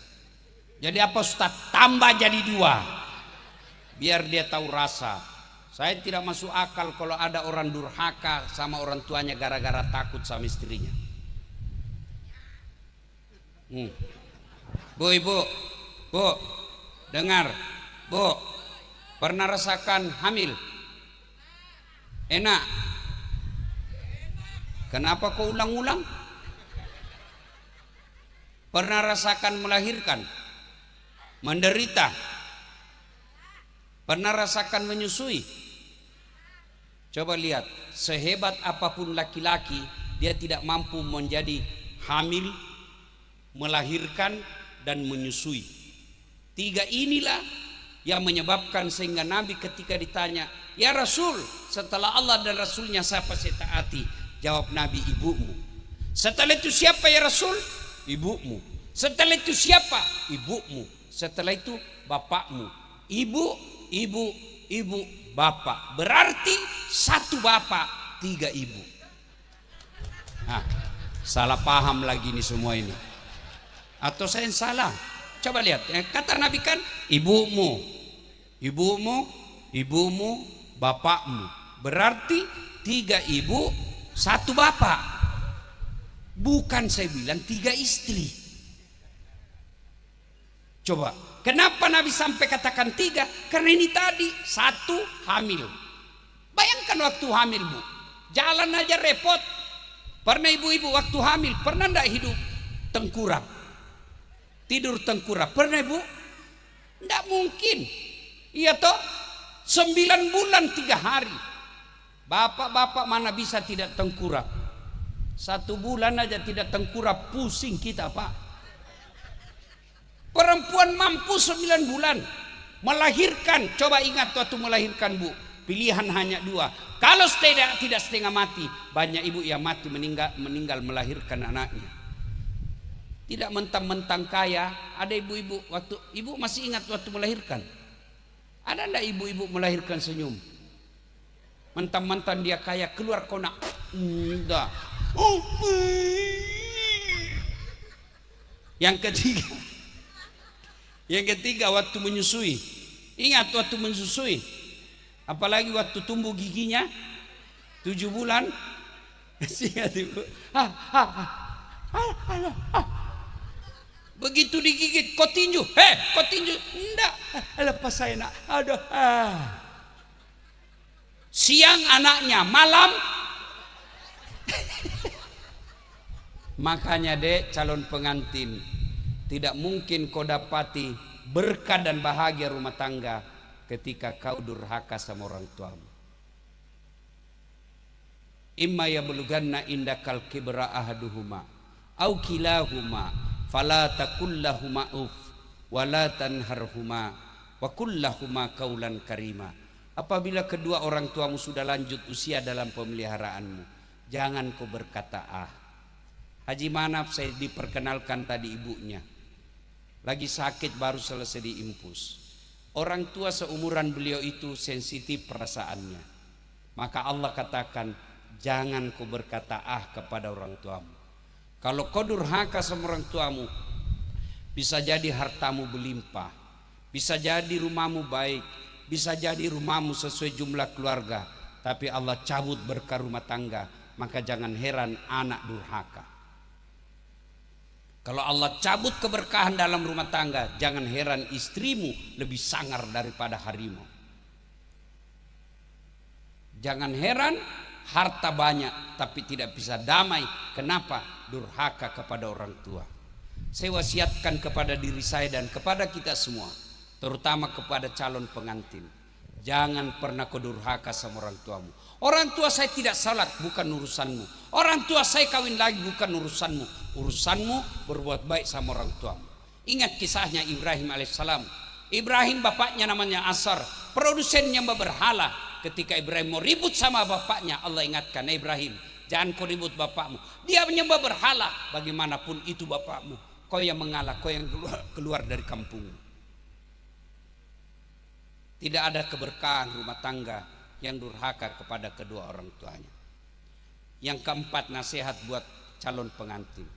Jadi apa Ustaz? Tambah jadi 2. Biar dia tahu rasa. Saya tidak masuk akal kalau ada orang durhaka sama orang tuanya gara-gara takut sama istrinya. Bu, ibu, bu, dengar, bu, pernah rasakan hamil? Enak? Kenapa kau ulang-ulang? Pernah rasakan melahirkan? Menderita? Pernah rasakan menyusui? Coba lihat, sehebat apapun laki-laki, dia tidak mampu menjadi hamil, melahirkan, dan menyusui. 3 inilah yang menyebabkan sehingga Nabi ketika ditanya, ya Rasul, setelah Allah dan Rasulnya siapa saya taati? Jawab Nabi, ibumu. Setelah itu siapa ya Rasul? Ibumu. Setelah itu siapa? Ibumu. Setelah itu bapakmu. Ibu, ibu, ibu, bapak. Berarti 1 bapak, 3 ibu. Salah paham lagi nih semua ini. Atau saya yang salah? Coba lihat, kata Nabi kan ibumu, ibumu, ibumu, bapakmu. Berarti 3 ibu, 1 bapak. Bukan saya bilang 3 istri. Coba, kenapa Nabi sampai katakan 3? Karena ini tadi 1 hamil. Bayangkan waktu hamil bu, jalan aja repot. Pernah ibu-ibu waktu hamil pernah ndak hidup tengkurap, tidur tengkurap? Pernah ibu? Ndak mungkin. Iya toh, 9 bulan 3 hari. Bapak-bapak mana bisa tidak tengkurap? 1 bulan aja tidak tengkurap, pusing kita Pak. Perempuan mampu 9 bulan melahirkan. Coba ingat waktu melahirkan bu, pilihan hanya 2. Kalau tidak setengah mati. Banyak ibu yang mati meninggal melahirkan anaknya. Tidak mentang-mentang kaya. Ada ibu-ibu waktu ibu masih ingat waktu melahirkan? Ada enggak ibu-ibu melahirkan senyum? Mentang-mentang dia kaya keluar konak. Enggak. Yang ketiga waktu menyusui. Ingat waktu menyusui, apalagi waktu tumbuh giginya 7 bulan. Begitu digigit, kau tinju, kau tinju, enggak, lepas saya nak, aduh, siang anaknya, malam. Makanya dek calon pengantin, tidak mungkin kau dapati berkah dan bahagia rumah tangga ketika kau durhaka sama orang tuamu. Imma yablughanna indakal kibra ahaduhuma au kilahuma fala taqul lahumā uff wa la tanharhuma wa qul lahumā qawlan karima. Apabila kedua orang tuamu sudah lanjut usia dalam pemeliharaanmu, jangan kau berkata ah. Haji Manap saya diperkenalkan tadi ibunya, lagi sakit baru selesai diinfus. Orang tua seumuran beliau itu sensitif perasaannya, maka Allah katakan jangan kau berkata ah kepada orang tuamu. Kalau kau durhaka sama orang tuamu, bisa jadi hartamu berlimpah, bisa jadi rumahmu baik, bisa jadi rumahmu sesuai jumlah keluarga, tapi Allah cabut berkah rumah tangga, maka jangan heran anak durhaka. Kalau Allah cabut keberkahan dalam rumah tangga, jangan heran istrimu lebih sangar daripada harimau. Jangan heran harta banyak tapi tidak bisa damai. Kenapa? Durhaka kepada orang tua. Saya wasiatkan kepada diri saya dan kepada kita semua, terutama kepada calon pengantin, jangan pernah kau durhaka sama orang tuamu. Orang tua saya tidak salat, bukan urusanmu. Orang tua saya kawin lagi, bukan urusanmu. Urusanmu berbuat baik sama orang tuamu. Ingat kisahnya Ibrahim alaihissalam. Ibrahim bapaknya namanya Asar, produsennya berhala. Ketika Ibrahim mau ribut sama bapaknya, Allah ingatkan, Ibrahim, jangan kau ribut bapakmu. Dia menyembah berhala. Bagaimanapun itu bapakmu, kau yang mengalah, kau yang keluar dari kampungmu. Tidak ada keberkahan rumah tangga yang durhaka kepada kedua orang tuanya. Yang keempat, nasihat buat calon pengantin.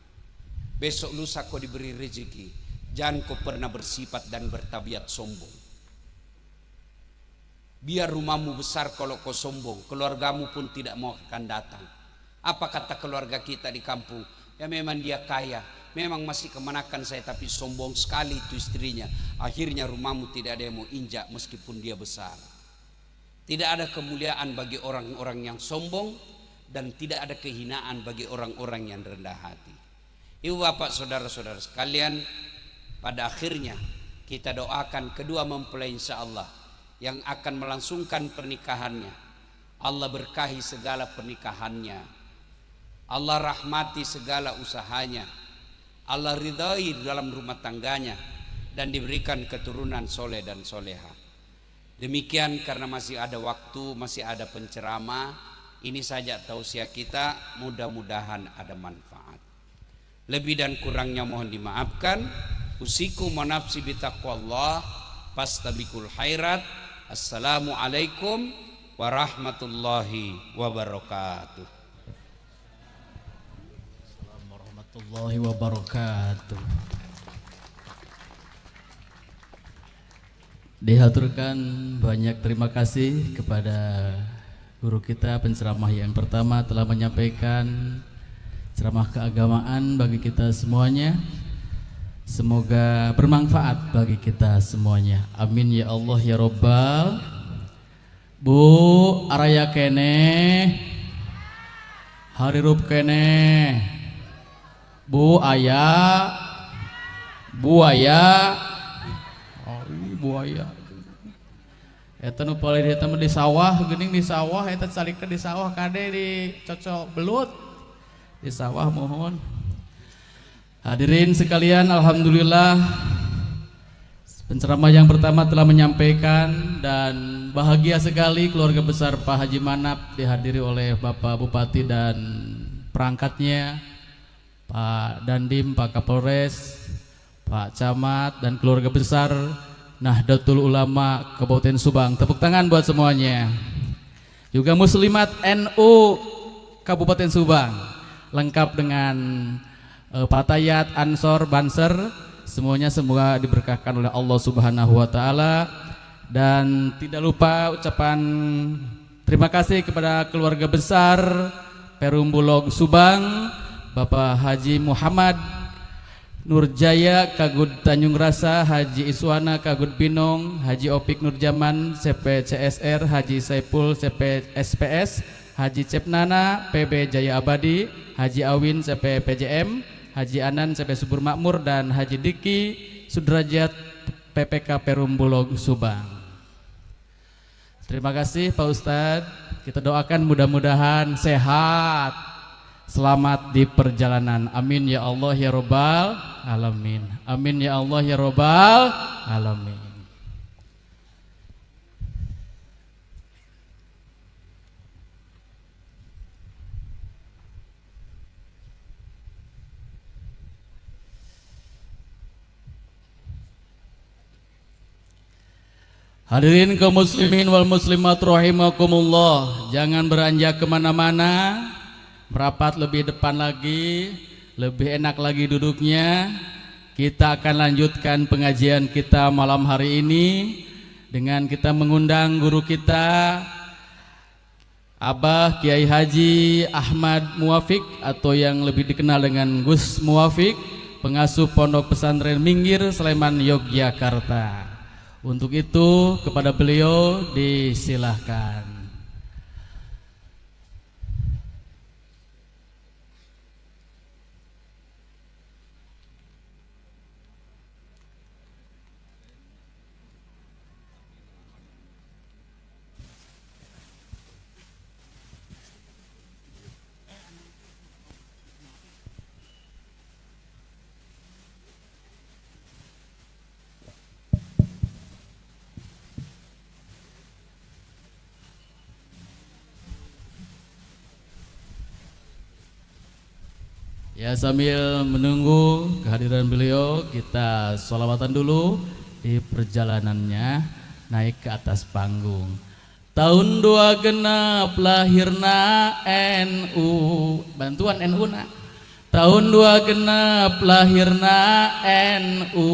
Besok lusa kau diberi rezeki, jangan kau pernah bersifat dan bertabiat sombong. Biar rumahmu besar, kalau kau sombong, keluargamu pun tidak mau akan datang. Apa kata keluarga kita di kampung? Ya memang dia kaya, memang masih kemenakan saya, tapi sombong sekali itu istrinya. Akhirnya rumahmu tidak ada yang mau injak meskipun dia besar. Tidak ada kemuliaan bagi orang-orang yang sombong, dan tidak ada kehinaan bagi orang-orang yang rendah hati. Ibu bapak saudara-saudara sekalian, pada akhirnya kita doakan kedua mempelai insyaallah yang akan melangsungkan pernikahannya. Allah berkahi segala pernikahannya, Allah rahmati segala usahanya, Allah ridhai dalam rumah tangganya, dan diberikan keturunan soleh dan soleha. Demikian, karena masih ada waktu, masih ada penceramah, ini saja tausiah kita, mudah-mudahan ada manfaat. Lebih dan kurangnya mohon dimaafkan. Usikum wa nafsi bitaqwallah, fastabikul khairat. Assalamualaikum warahmatullahi wabarakatuh. Assalamualaikum warahmatullahi wabarakatuh. Dihaturkan banyak terima kasih kepada guru kita penceramah yang pertama telah menyampaikan ceramah keagamaan bagi kita semuanya. Semoga bermanfaat bagi kita semuanya. Amin ya Allah ya Rabbal. Bu araya kene, harirup kene, bu ayah, buaya, buaya. Eta nu paling dia temen di sawah, gening di sawah, eta salikeun di sawah kade di cocok belut di sawah. Mohon hadirin sekalian, alhamdulillah penceramah yang pertama telah menyampaikan, dan bahagia sekali keluarga besar Pak Haji Manap dihadiri oleh Bapak Bupati dan perangkatnya, Pak Dandim, Pak Kapolres, Pak Camat, dan keluarga besar Nahdlatul Ulama Kabupaten Subang. Tepuk tangan buat semuanya. Juga muslimat NU Kabupaten Subang, lengkap dengan Patayat, Ansor, Banser, semuanya semoga diberkahkan oleh Allah Subhanahu wa taala. Dan tidak lupa ucapan terima kasih kepada keluarga besar Perum Bulog Subang, Bapak Haji Muhammad Nurjaya Kagud Tanjung Rasa, Haji Iswana Kagud Binong, Haji Opik Nurjaman CP CSR, Haji Saipul CP SPS, Haji Cepnana PB Jaya Abadi, Haji Awin CP PJM, Haji Anan CP Subur Makmur, dan Haji Diki Sudrajat PPK Perum Bulog Subang. Terima kasih Pak Ustadz. Kita doakan mudah-mudahan sehat, selamat di perjalanan. Amin ya Allah ya Rabbal alamin. Amin ya Allah ya Rabbal alamin. Hadirin kaum muslimin wal muslimat rahimakumullah, jangan beranjak kemana-mana, merapat lebih depan lagi, lebih enak lagi duduknya. Kita akan lanjutkan pengajian kita malam hari ini dengan kita mengundang guru kita Abah Kiai Haji Ahmad Muwafiq atau yang lebih dikenal dengan Gus Muwafiq, pengasuh Pondok Pesantren Minggir Sleman Yogyakarta. Untuk itu kepada beliau disilahkan. Ya, sambil menunggu kehadiran beliau, kita sholawatan dulu di perjalanannya naik ke atas panggung. Tahun 2 genap lahirna NU, bantuan NU nak. Tahun 2 genap lahirna NU,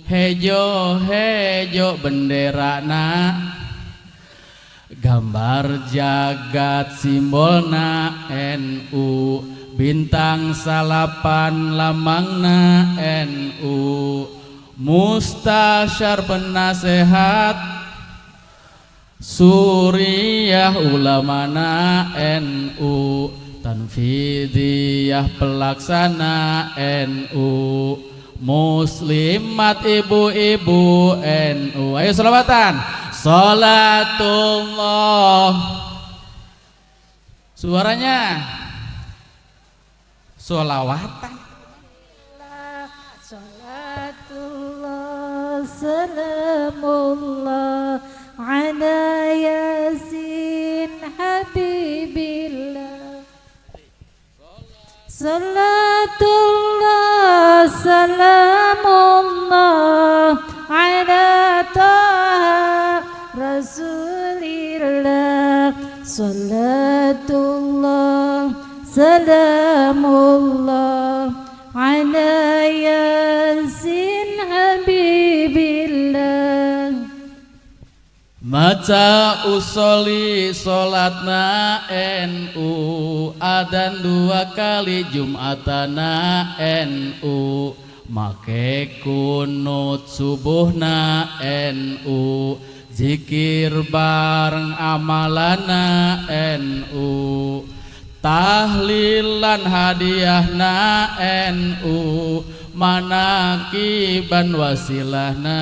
hejo hejo benderana, gambar jagat simbolna NU. Bintang salapan lamangna NU, mustasyar penasehat Suriah ulamana NU, tanfidiyah pelaksana NU, muslimat ibu-ibu NU. Ayo selawatan. Salatullah. Suaranya sholawatan. Salatullah salamullah ala yasin habibillah. Salatullah salamullah ala taha rasulillah. Salatullah salamullah ala yasin habibillah. Maca usoli solatna NU, adan 2 kali Jumatana NU, make kunut subuhna NU, zikir bareng amalana NU, tahlilan hadiahna NU, manakiban wasilahna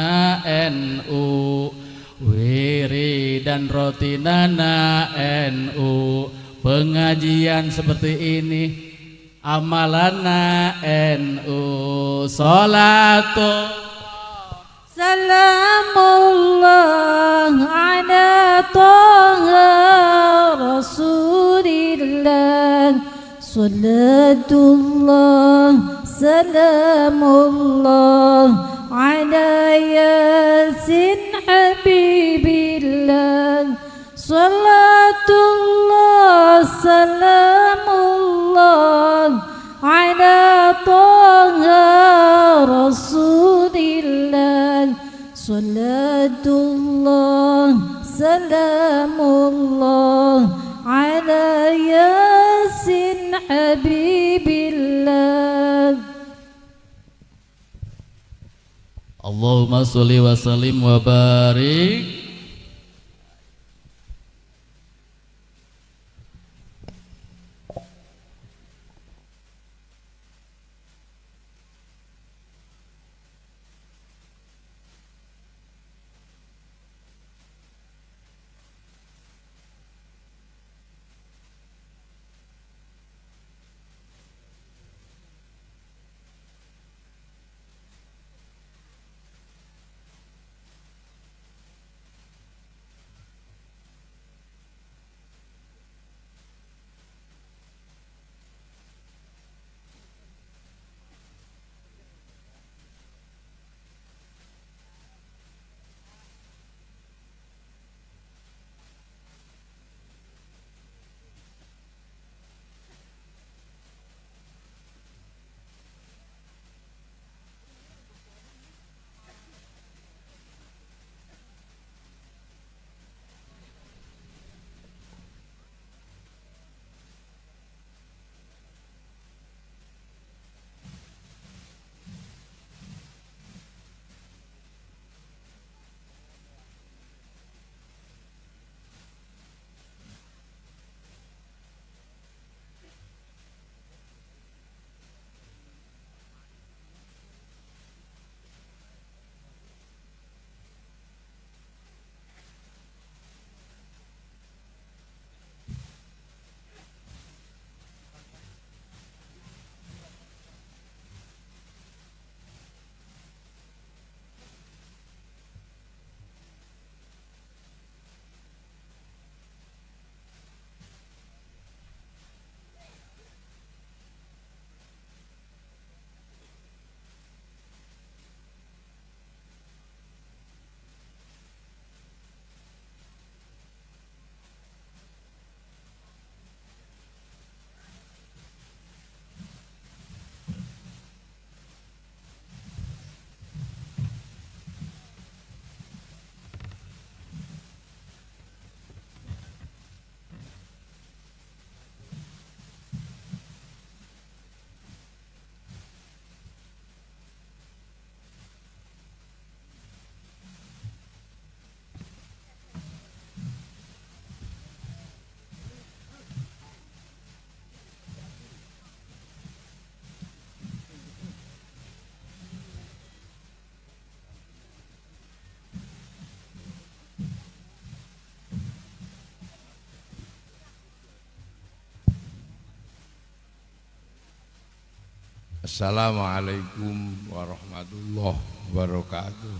NU, wiridan rotinana NU. Pengajian seperti ini amalana NU. Salatu Salamullah ala taha rasulillah. Salatullah salamullah ala yasin habibillah. Salatullah salamullah ala taha rasulillah. Salatullah salamullah ala yasin habibillah. Allahumma sholli wa sallim wa barik. Assalamualaikum warahmatullahi wabarakatuh.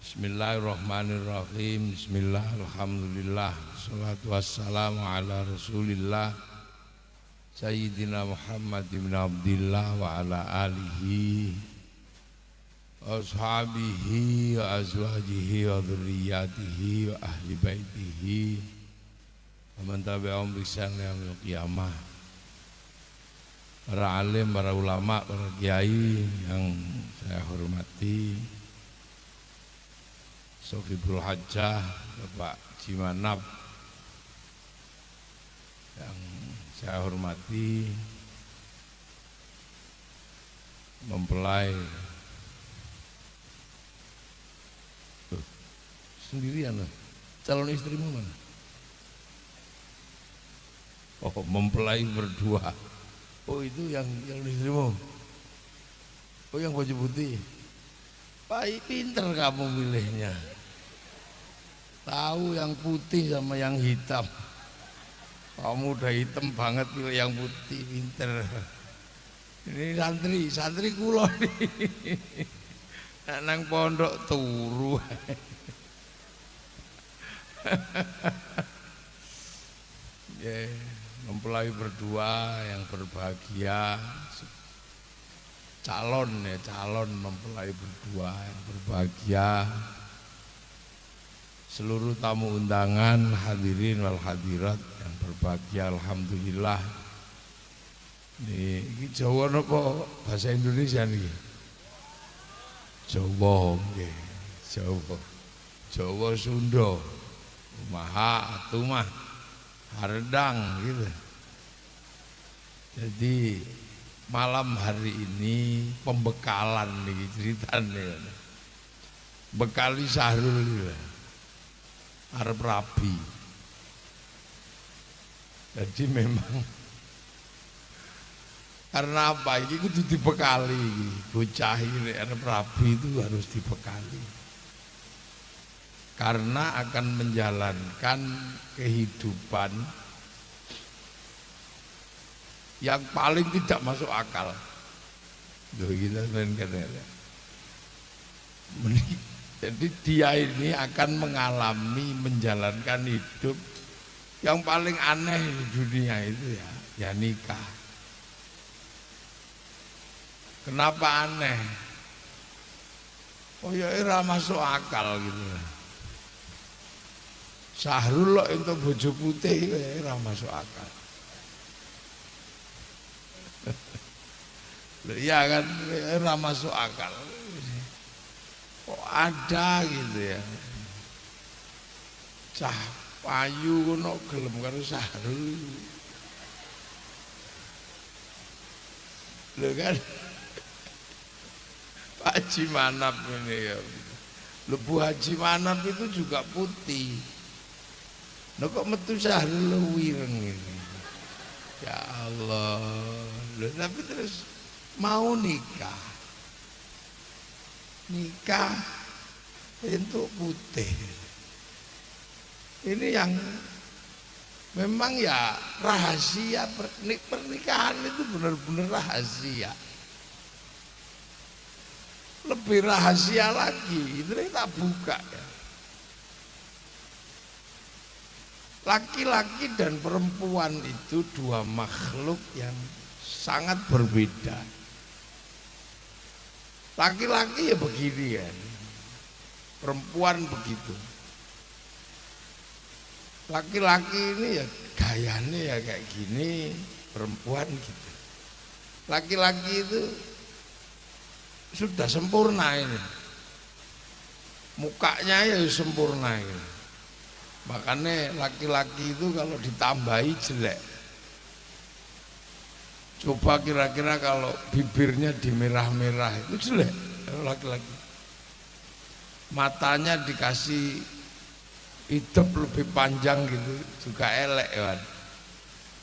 Bismillahirrahmanirrahim. Bismillah, alhamdulillah, salatu wassalamu ala rasulillah Sayyidina Muhammad ibn Abdillah wa ala alihi ashabihi wa azwajihi wa dhurriyyatihi wa ahli baitihi wa man tabi'ahum bi ihsan ila yaumil qiyamah. Para alim, para ulama, para kiai yang saya hormati, Sofibul Hajjah, Bapak Jimanap yang saya hormati, mempelai sendirian loh. Calon istrimu mana? Oh, mempelai berdua. Oh, itu yang calon istrimu. Oh, yang baju putih. Baik, pinter kamu milihnya. Tahu yang putih sama yang hitam. Kamu udah hitam banget pilih yang putih, pinter. Ini santri kula nih. Nang pondok turu. Yeah, mempelai berdua yang berbahagia, calon mempelai berdua yang berbahagia, seluruh tamu undangan, hadirin wal hadirat yang berbahagia, alhamdulillah. Ini Jawa napa bahasa Indonesia nih? Jawa nggih. Jawa Sunda. Maha atumah hardang gitu. Jadi malam hari ini pembekalan nih ceritanya. Bekali Sahrul iki. Arep rabi. Jadi memang karena apa? Ini kudu dibekali. Bocah ini arep rabi itu harus dibekali. Karena akan menjalankan kehidupan yang paling tidak masuk akal. Kita jadi dia ini akan mengalami menjalankan hidup yang paling aneh di dunia itu ya nikah. Kenapa aneh? Oh ya era masuk akal gitu. Sahrul lo untuk bojo putih era masuk akal. Iya kan, era masuk akal. Kok ada gitu ya. Cah payu kono gelem karo Sahrul. Lho kan. Pak Haji Manap ini ya. Bu Haji Manap itu juga putih. Nah kok metu Sahrul wireng ini. Ya Allah. Loh, tapi terus mau nikah untuk putih. Ini yang memang ya rahasia pernikahan itu benar-benar rahasia. Lebih rahasia lagi, itu kita buka ya. Laki-laki dan perempuan itu dua makhluk yang sangat berbeda. Laki-laki ya begini kan, perempuan begitu. Laki-laki ini ya gayanya ya kayak gini, perempuan gitu. Laki-laki itu sudah sempurna ini, mukanya ya sempurna ini. Makanya laki-laki itu kalau ditambahi jelek. Coba kira-kira kalau bibirnya dimerah-merah itu jelek laki-laki. Matanya dikasih hidup lebih panjang gitu juga elek kan.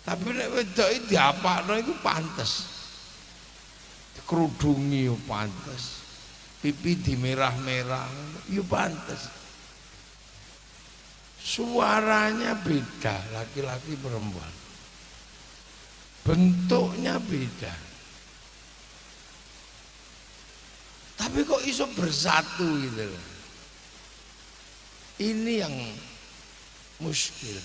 Tapi nek wedok iki diapakno iku pantes. Dikerudungi yo pantes. Pipi dimerah-merah yo pantes. Suaranya beda laki-laki perempuan. bentuknya beda. Tapi kok iso bersatu gitu loh. Ini yang muskil.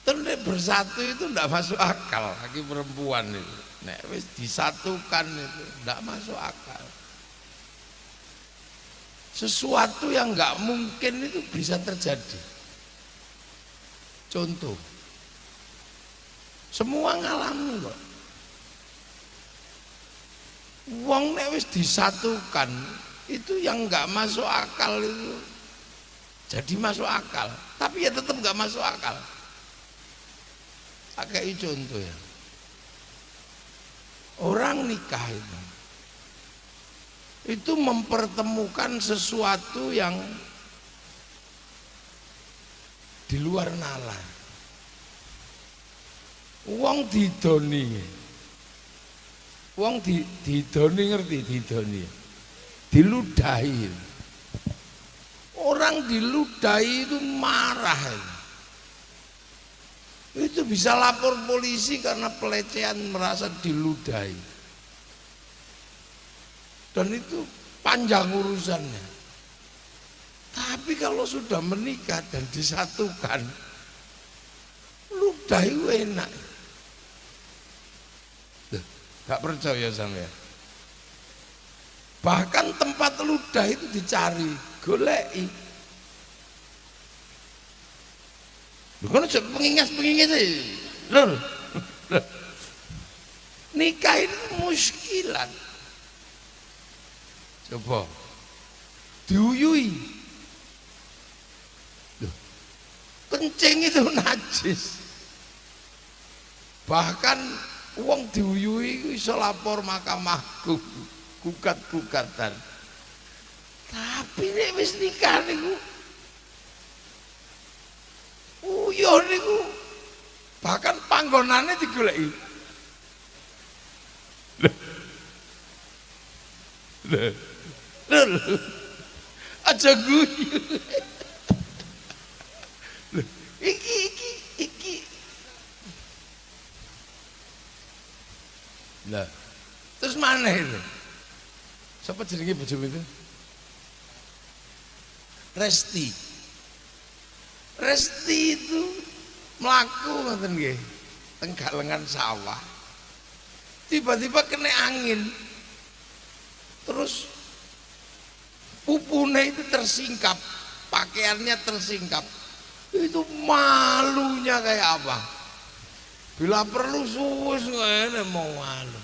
Terus bersatu itu enggak masuk akal, laki perempuan itu. Nek wis disatukan itu enggak masuk akal. Sesuatu yang enggak mungkin itu bisa terjadi. Contoh, semua ngalami kok. Wong nek wis disatukan itu yang enggak masuk akal itu jadi masuk akal, tapi ya tetap enggak masuk akal. Kayak contoh ya, orang nikah itu mempertemukan sesuatu yang di luar nalar. Wong didoni, wong didoni, ngerti didoni, diludahi. Orang diludahi itu marah. Itu bisa lapor polisi karena pelecehan, merasa diludahi. Dan itu panjang urusannya. Tapi kalau sudah menikah dan disatukan, ludahi enak. Gak percaya sampean? Bahkan tempat ludah itu dicari, goleki. Bukan pengingas lho. Nikah ini muskilan. Coba diuyui. Loh, kencing itu najis. Bahkan uang diuyui iso lapor Mahkamah gugat-gugatan. Tapi nek wis nikah niku uyuh niku bahkan panggonane digoleki. Lho. Aja guyu. Iki. Lah. Terus mana itu? Siapa jenenge bojomu itu? Resti itu melaku ngoten nggih, teng galengan sawah. Tiba-tiba kena angin. Terus pupune itu tersingkap, pakaiannya tersingkap. Itu malunya kayak apa? Bila perlu suwus ngene mau malu.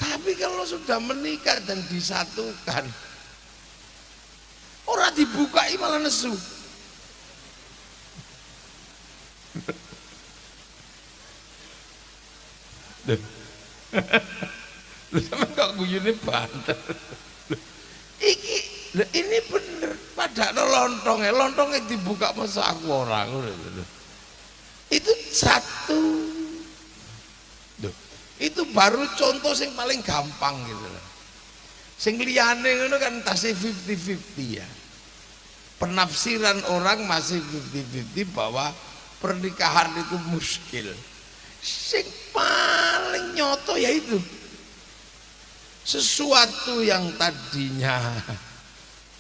Tapi kalau sudah menikah dan disatukan, orang dibukai malah nesu. Lu sama kok guyune banter. Ini bener padahal lontongnya dibuka masa aku orang. Itu satu. Itu baru contoh yang paling gampang gitu loh. Sing liyane ngono kan tasih 50-50 ya. Penafsiran orang masih 50-50 bahwa pernikahan itu muskil. Sing paling nyoto yaitu sesuatu yang tadinya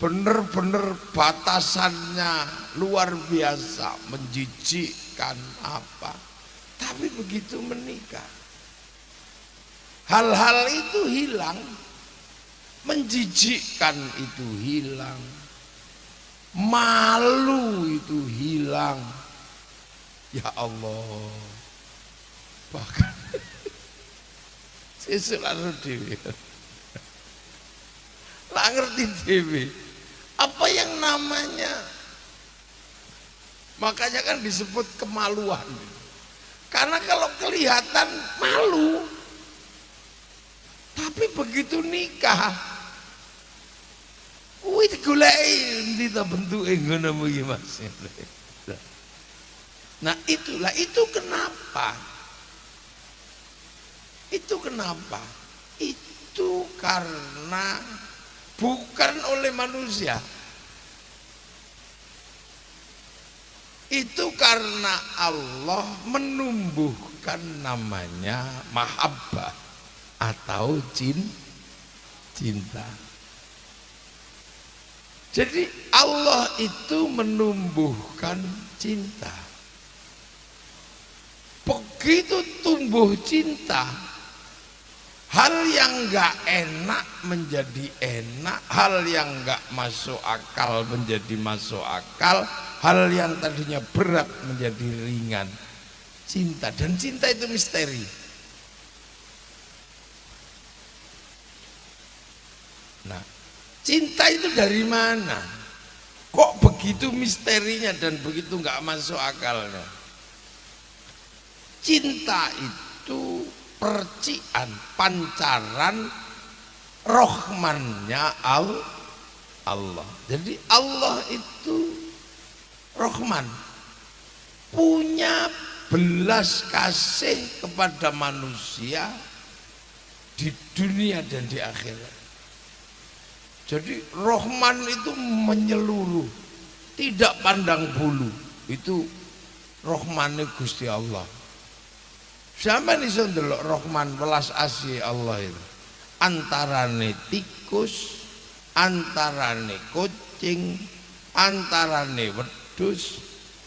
bener-bener batasannya luar biasa, menjijikkan apa, tapi begitu menikah hal-hal itu hilang, menjijikkan itu hilang, malu itu hilang. Ya Allah, bahkan sesularu dewi lah ngerti dewi apa yang namanya, makanya kan disebut kemaluan, karena kalau kelihatan malu, tapi begitu nikah kuwi digoleki endi ta bentuke ngono iki Mas. Nah itulah, itu kenapa? Itu kenapa? Itu karena bukan oleh manusia. Itu karena Allah menumbuhkan namanya mahabbah atau cinta. Jadi Allah itu menumbuhkan cinta. Begitu tumbuh cinta, hal yang gak enak menjadi enak, hal yang gak masuk akal menjadi masuk akal, hal yang tadinya berat menjadi ringan. Cinta, dan cinta itu misteri. Nah, cinta itu dari mana? Kok begitu misterinya dan begitu nggak masuk akalnya? Cinta itu percikan, pancaran rohmannya Allah. Jadi Allah itu rohman, punya belas kasih kepada manusia di dunia dan di akhirat. Jadi rohman itu menyeluruh, tidak pandang bulu. Itu rohmannya Gusti Allah. Siapa nih ndelok rohman welas asih Allah itu? Antarane tikus, antarane kucing, antarane wedhus,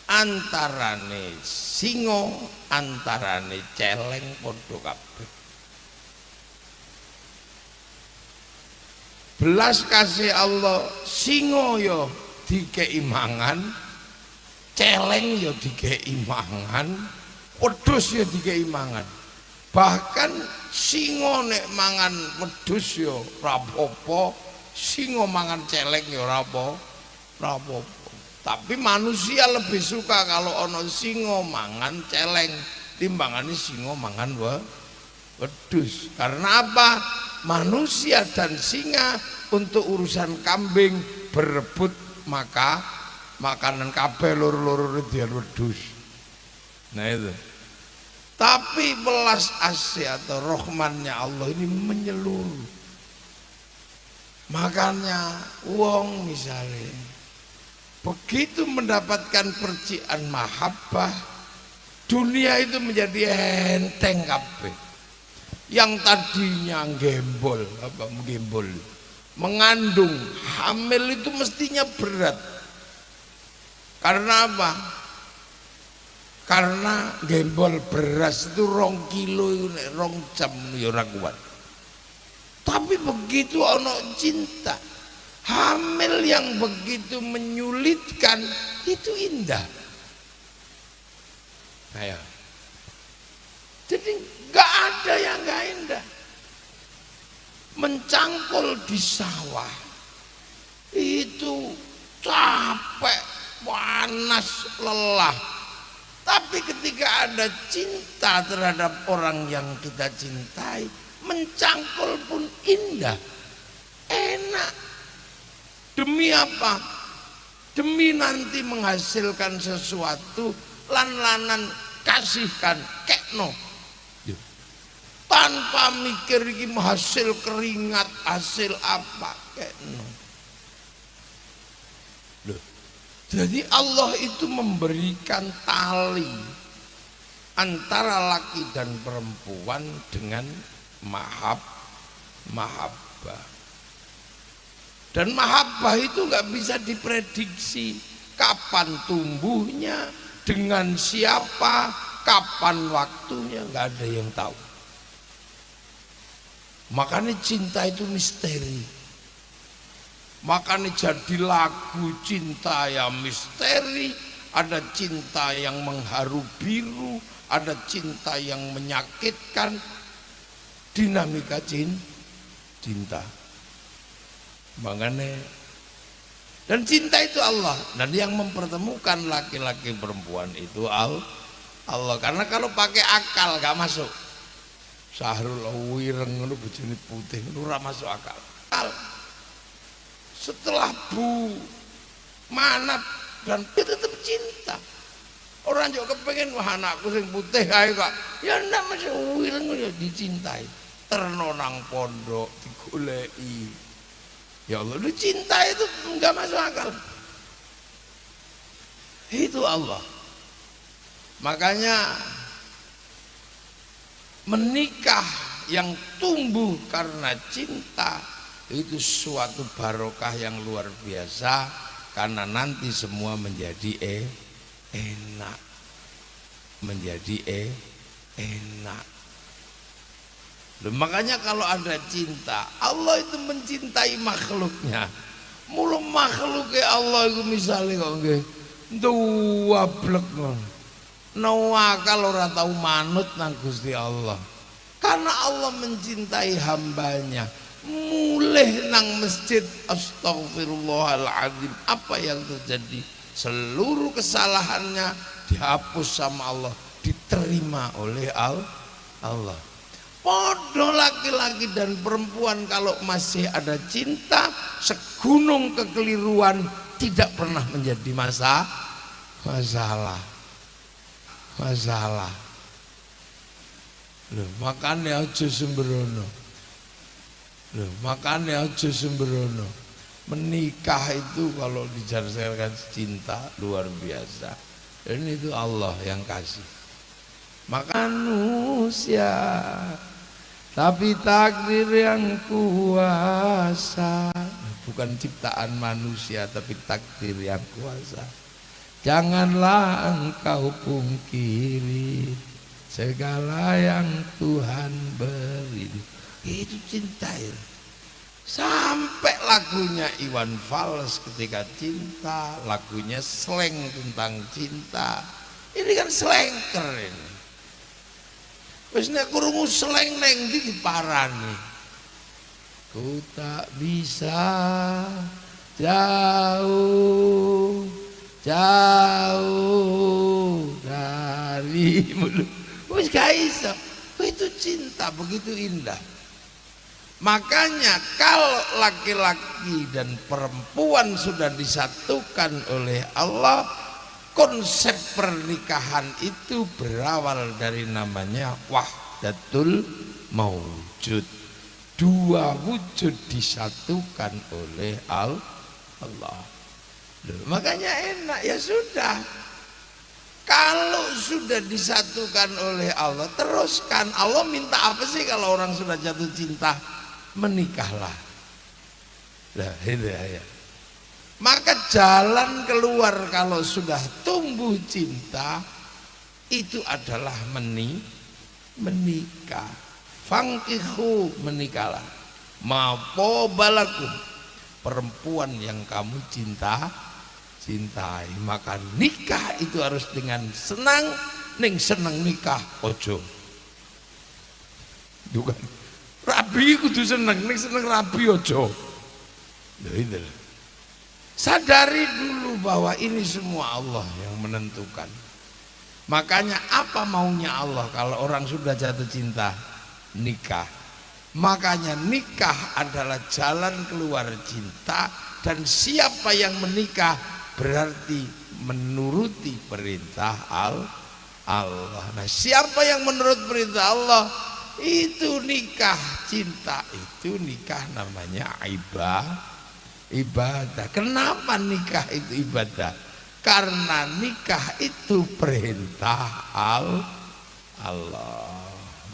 antarane singo, antarane celeng padha kabeh. Belas kasih Allah, singo yo dikei mangan, celeng yo dikei mangan, wedhus yo dikei mangan. Bahkan singo nek mangan wedhus yo ora apa-apa, singo mangan celeng yo ora apa-apa. Tapi manusia lebih suka kalau ono singo mangan celeng timbangane singo mangan wedhus. Karena apa? Manusia dan singa untuk urusan kambing berebut makanan kabeh loro-loro dian wedhus. Nah itu. Tapi belas asih atau rohmannya Allah ini menyeluruh. Makanya wong misalnya begitu mendapatkan percikan mahabbah, dunia itu menjadi enteng kabeh. Yang tadinya gembol, mengandung, hamil itu mestinya berat. Karena apa? Karena gembol beras itu 2 kilo, 2 jam ya ora kuat. Tapi begitu ono cinta, hamil yang begitu menyulitkan itu indah. Ayo. Jadi gak ada yang gak indah. Mencangkul di sawah itu capek, panas, lelah. Tapi ketika ada cinta terhadap orang yang kita cintai, mencangkul pun indah, enak. Demi apa? Demi nanti menghasilkan sesuatu, lan-lanan kasihkan, kekno. Tanpa mikir ini hasil keringat, hasil apa kekno. Loh. Jadi Allah itu memberikan tali antara laki dan perempuan dengan mahabbah. Dan mahabbah itu nggak bisa diprediksi kapan tumbuhnya, dengan siapa, kapan waktunya, nggak ada yang tahu. Makanya cinta itu misteri. Makanya jadi lagu cinta yang misteri. Ada cinta yang mengharu biru, ada cinta yang menyakitkan. Dinamika cinta. Makanya, dan cinta itu Allah. Dan yang mempertemukan laki-laki perempuan itu Allah. Karena kalau pakai akal gak masuk. Sahrul wireng ngono bojone putih ngono ora masuk akal. Setelah Bu Manap dan dia tetap cinta. Orang juga kepengen wah anakku sing putih ae kok. Ya ndak masuk wireng ya dicintai. Terno nang pondok digoleki. Ya Allah, lu cinta itu enggak masuk akal. Itu Allah. Makanya menikah yang tumbuh karena cinta itu suatu barokah yang luar biasa, karena nanti semua menjadi enak, menjadi enak. Makanya kalau ada cinta, Allah itu mencintai makhluknya. Mulu makhluknya Allah itu misalnya kok nggih duwablek ngono. Nawakal ora tau manut nang Gusti Allah. Karena Allah mencintai hambanya, mulih nang masjid astagfirullahaladzim. Apa yang terjadi? Seluruh kesalahannya dihapus sama Allah, diterima oleh Allah. Podo laki-laki dan perempuan kalau masih ada cinta, segunung kekeliruan tidak pernah menjadi masalah. Loh, makanya aja sembrono. Menikah itu kalau dijarkan cinta luar biasa. Dan itu Allah yang kasih. Manusia tapi takdir yang kuasa. Bukan ciptaan manusia tapi takdir yang kuasa. Janganlah engkau pungkiri segala yang Tuhan beri. Itu cinta ya. Sampai lagunya Iwan Fals ketika cinta, lagunya slang tentang cinta. Ini kan slangker ini. Wis nek krungu slang neng ndi diparani. Ku tak bisa jauh darimu. Wis gak iso. Itu cinta begitu indah. Makanya kalau laki-laki dan perempuan sudah disatukan oleh Allah, konsep pernikahan itu berawal dari namanya wahdatul maujud. Dua wujud disatukan oleh Allah. Makanya enak, ya sudah. Kalau sudah disatukan oleh Allah, teruskan. Allah minta apa sih kalau orang sudah jatuh cinta? Menikahlah. Nah, itu ya. Maka jalan keluar kalau sudah tumbuh cinta itu adalah menikah. Fangkihu, menikahlah. Mapobalakum, perempuan yang kamu cintai. Maka nikah itu harus dengan senang. Ning seneng nikah ojo. Bukan. Rabi kudu seneng, ning seneng rabi ojo. Sadari dulu bahwa ini semua Allah yang menentukan. Makanya apa maunya Allah kalau orang sudah jatuh cinta? Nikah. Makanya nikah adalah jalan keluar cinta, dan siapa yang menikah berarti menuruti perintah Allah. Nah, siapa yang menurut perintah Allah itu nikah. Cinta itu nikah namanya ibadah. Kenapa nikah itu ibadah? Karena nikah itu perintah Allah.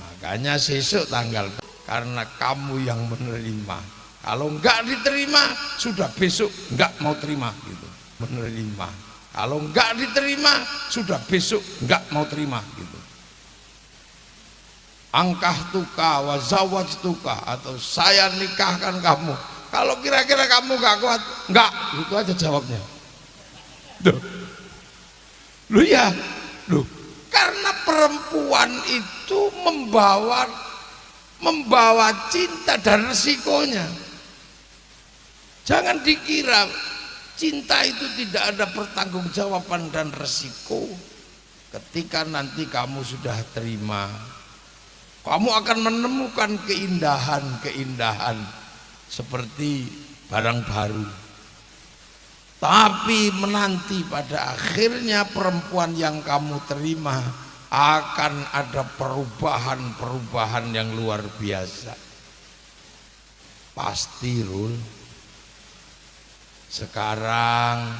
Makanya sesuk tanggal, karena kamu yang menerima. Kalau enggak diterima, sudah besok enggak mau terima gitu. Menerima. Kalau enggak diterima, sudah besok enggak mau terima gitu. Angkah tuka wa zawaj tuka, atau saya nikahkan kamu. Kalau kira-kira kamu gak kuat, enggak, itu aja jawabnya. Loh ya, loh, karena perempuan itu membawa cinta dan resikonya. Jangan dikira cinta itu tidak ada pertanggungjawaban dan resiko. Ketika nanti kamu sudah terima, kamu akan menemukan keindahan seperti barang baru. Tapi menanti pada akhirnya perempuan yang kamu terima akan ada perubahan yang luar biasa. Pasti Rul. Sekarang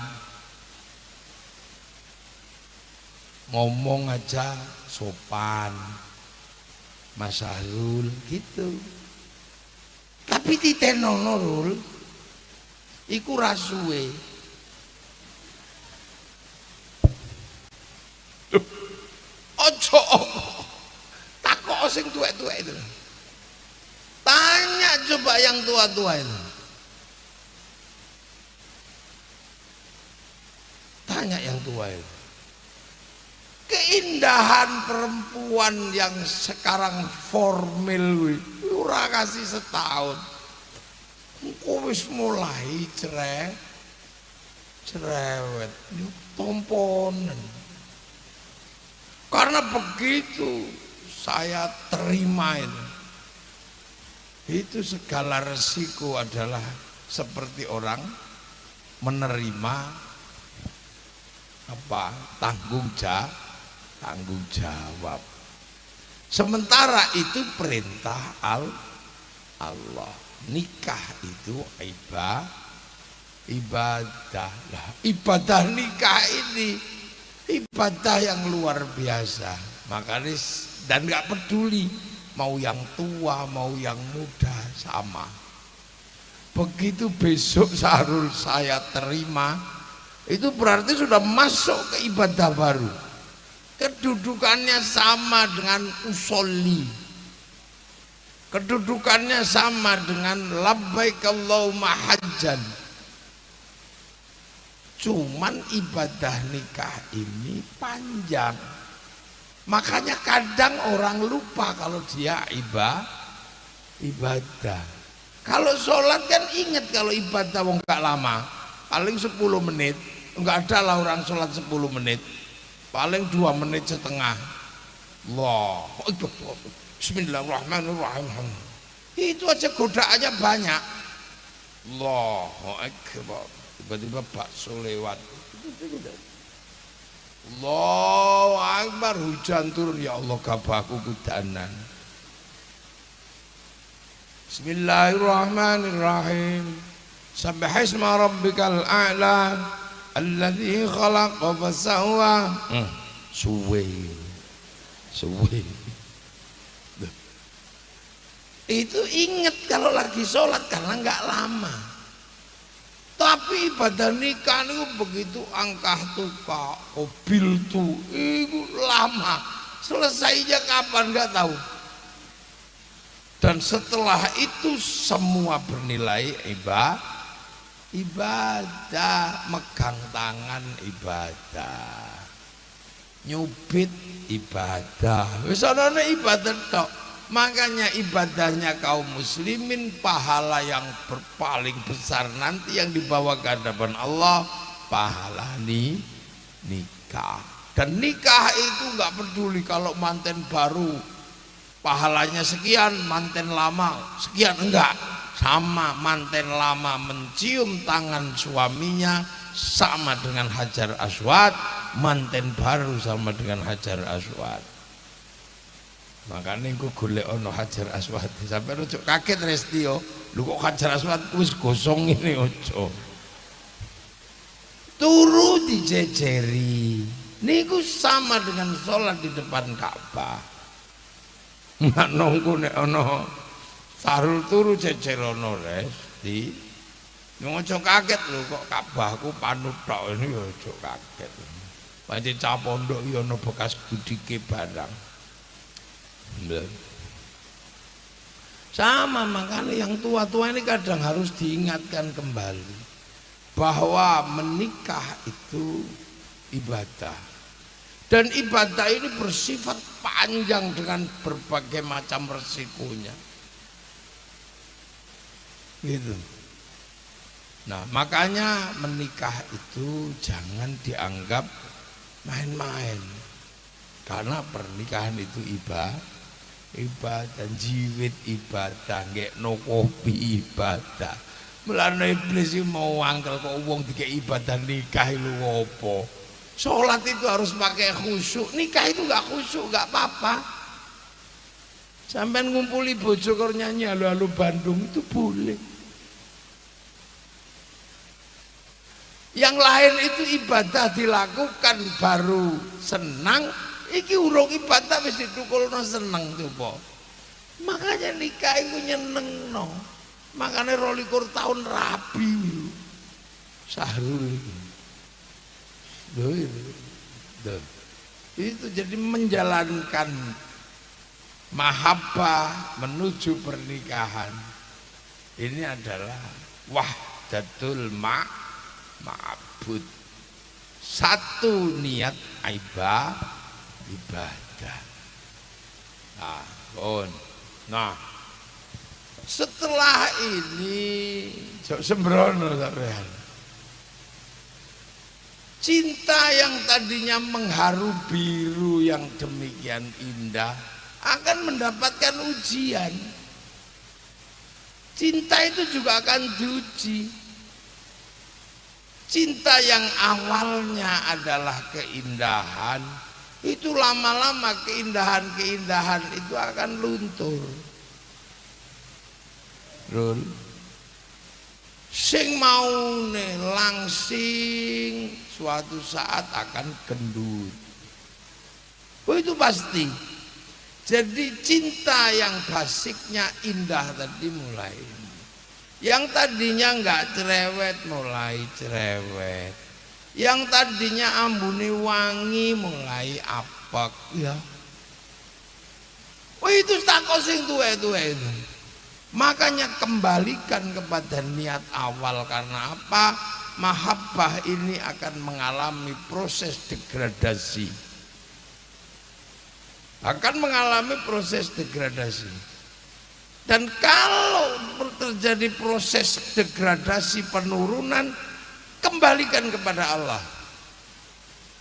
ngomong aja sopan, Mas Sahrul gitu. Tapi titenono Rul, iku rasuwe. Ojo takok sing tuwek-tuwek itu. Tanya coba yang tua-tua itu. Tanya yang tua itu. Keindahan perempuan yang sekarang formal ora kasih setahun. Engko wis mulai cerewet, tomponen. Karena begitu saya terima itu segala resiko adalah seperti orang menerima tanggung jawab. Sementara itu perintah Allah. Nikah itu ibadah. Ibadah nikah ini ibadah yang luar biasa. Makanya dan nggak peduli mau yang tua mau yang muda sama. Begitu besok Sahrul saya terima, itu berarti sudah masuk ke ibadah baru. Kedudukannya sama dengan usolli. Kedudukannya sama dengan labbaik Allahumma hajjan. Cuman ibadah nikah ini panjang. Makanya kadang orang lupa kalau dia ibadah. Kalau sholat kan ingat kalau ibadah wong gak lama, paling 10 menit. Enggak ada lah orang sholat 10 menit, paling 2 menit setengah. Bismillahirrahmanirrahim. Itu aja godaannya banyak. Allahu Akbar. Tiba-tiba bakso lewat. Allahu Akbar, hujan turun, ya Allah gabahku kudanan. Bismillahirrahmanirrahim. Subhanasma rabbikal a'la alladzi khalaqa fasawwa. Suwe. Itu ingat kalau lagi sholat karena nggak lama. Tapi ibadah nikah itu begitu angkah tuka, obil tuh, itu lama. Selesainya kapan nggak tahu. Dan setelah itu semua bernilai ibadah, megang tangan ibadah, nyubit ibadah, wis ana ibadah tok. Makanya ibadahnya kaum muslimin pahala yang paling besar nanti yang dibawa ke hadapan Allah pahala nikah. Dan nikah itu nggak peduli kalau manten baru pahalanya sekian, manten lama sekian, enggak. Sama, manten lama mencium tangan suaminya sama dengan Hajar Aswad, manten baru sama dengan Hajar Aswad. Makanya aku golek ono Hajar Aswad sampai ojo kaget Resti yo. Lu kok Hajar Aswad wis gosong ini ojo. Turu dijejeri. Niku sama dengan sholat di depan Ka'bah. Mak nongku nek ono Sahrul turu jecerono Resti. Ojo kaget lho kok Ka'bahku panut tok ini ojo kaget. Pancen cah pondok yo ono bekas budike barang. Sama, makanya yang tua-tua ini kadang harus diingatkan kembali bahwa menikah itu ibadah, dan ibadah ini bersifat panjang dengan berbagai macam resikonya gitu. Nah makanya menikah itu jangan dianggap main-main, karena pernikahan itu ibadah, jiwit ibadah, ngekno kopi ibadah. Mulane iblis mau angkel kok wong dikek ibadah nikah lu opo. Sholat itu harus pakai khusyuk, nikah itu enggak khusyuk enggak apa-apa. Sampai ngumpuli bojo karo nyanyi halo-halo Bandung itu boleh. Yang lain itu ibadah dilakukan baru senang, iki urung ibadah wis ditukulno seneng coba. Makanya nikah itu nyenengno. Makanya 22 tahun rabi Sahrul iki. Itu jadi menjalankan mahabbah menuju pernikahan. Ini adalah wahdatul ma'bud. Satu niat ibadah. Nah, setelah ini sembrono sampean. Cinta yang tadinya mengharu biru yang demikian indah akan mendapatkan ujian. Cinta itu juga akan diuji. Cinta yang awalnya adalah keindahan, itu lama-lama keindahan-keindahan itu akan luntur. Rul, sing mau langsing suatu saat akan gendut. Oh, itu pasti. Jadi cinta yang basicnya indah tadi mulai. Yang tadinya enggak cerewet mulai cerewet. Yang tadinya ambune wangi mulai apek ya. Oh, itu takut sing tuwe-tuwe itu. Makanya kembalikan kepada niat awal. Karena apa? Mahabbah ini akan mengalami proses degradasi. Akan mengalami proses degradasi. Dan kalau terjadi proses degradasi penurunan, kembalikan kepada Allah.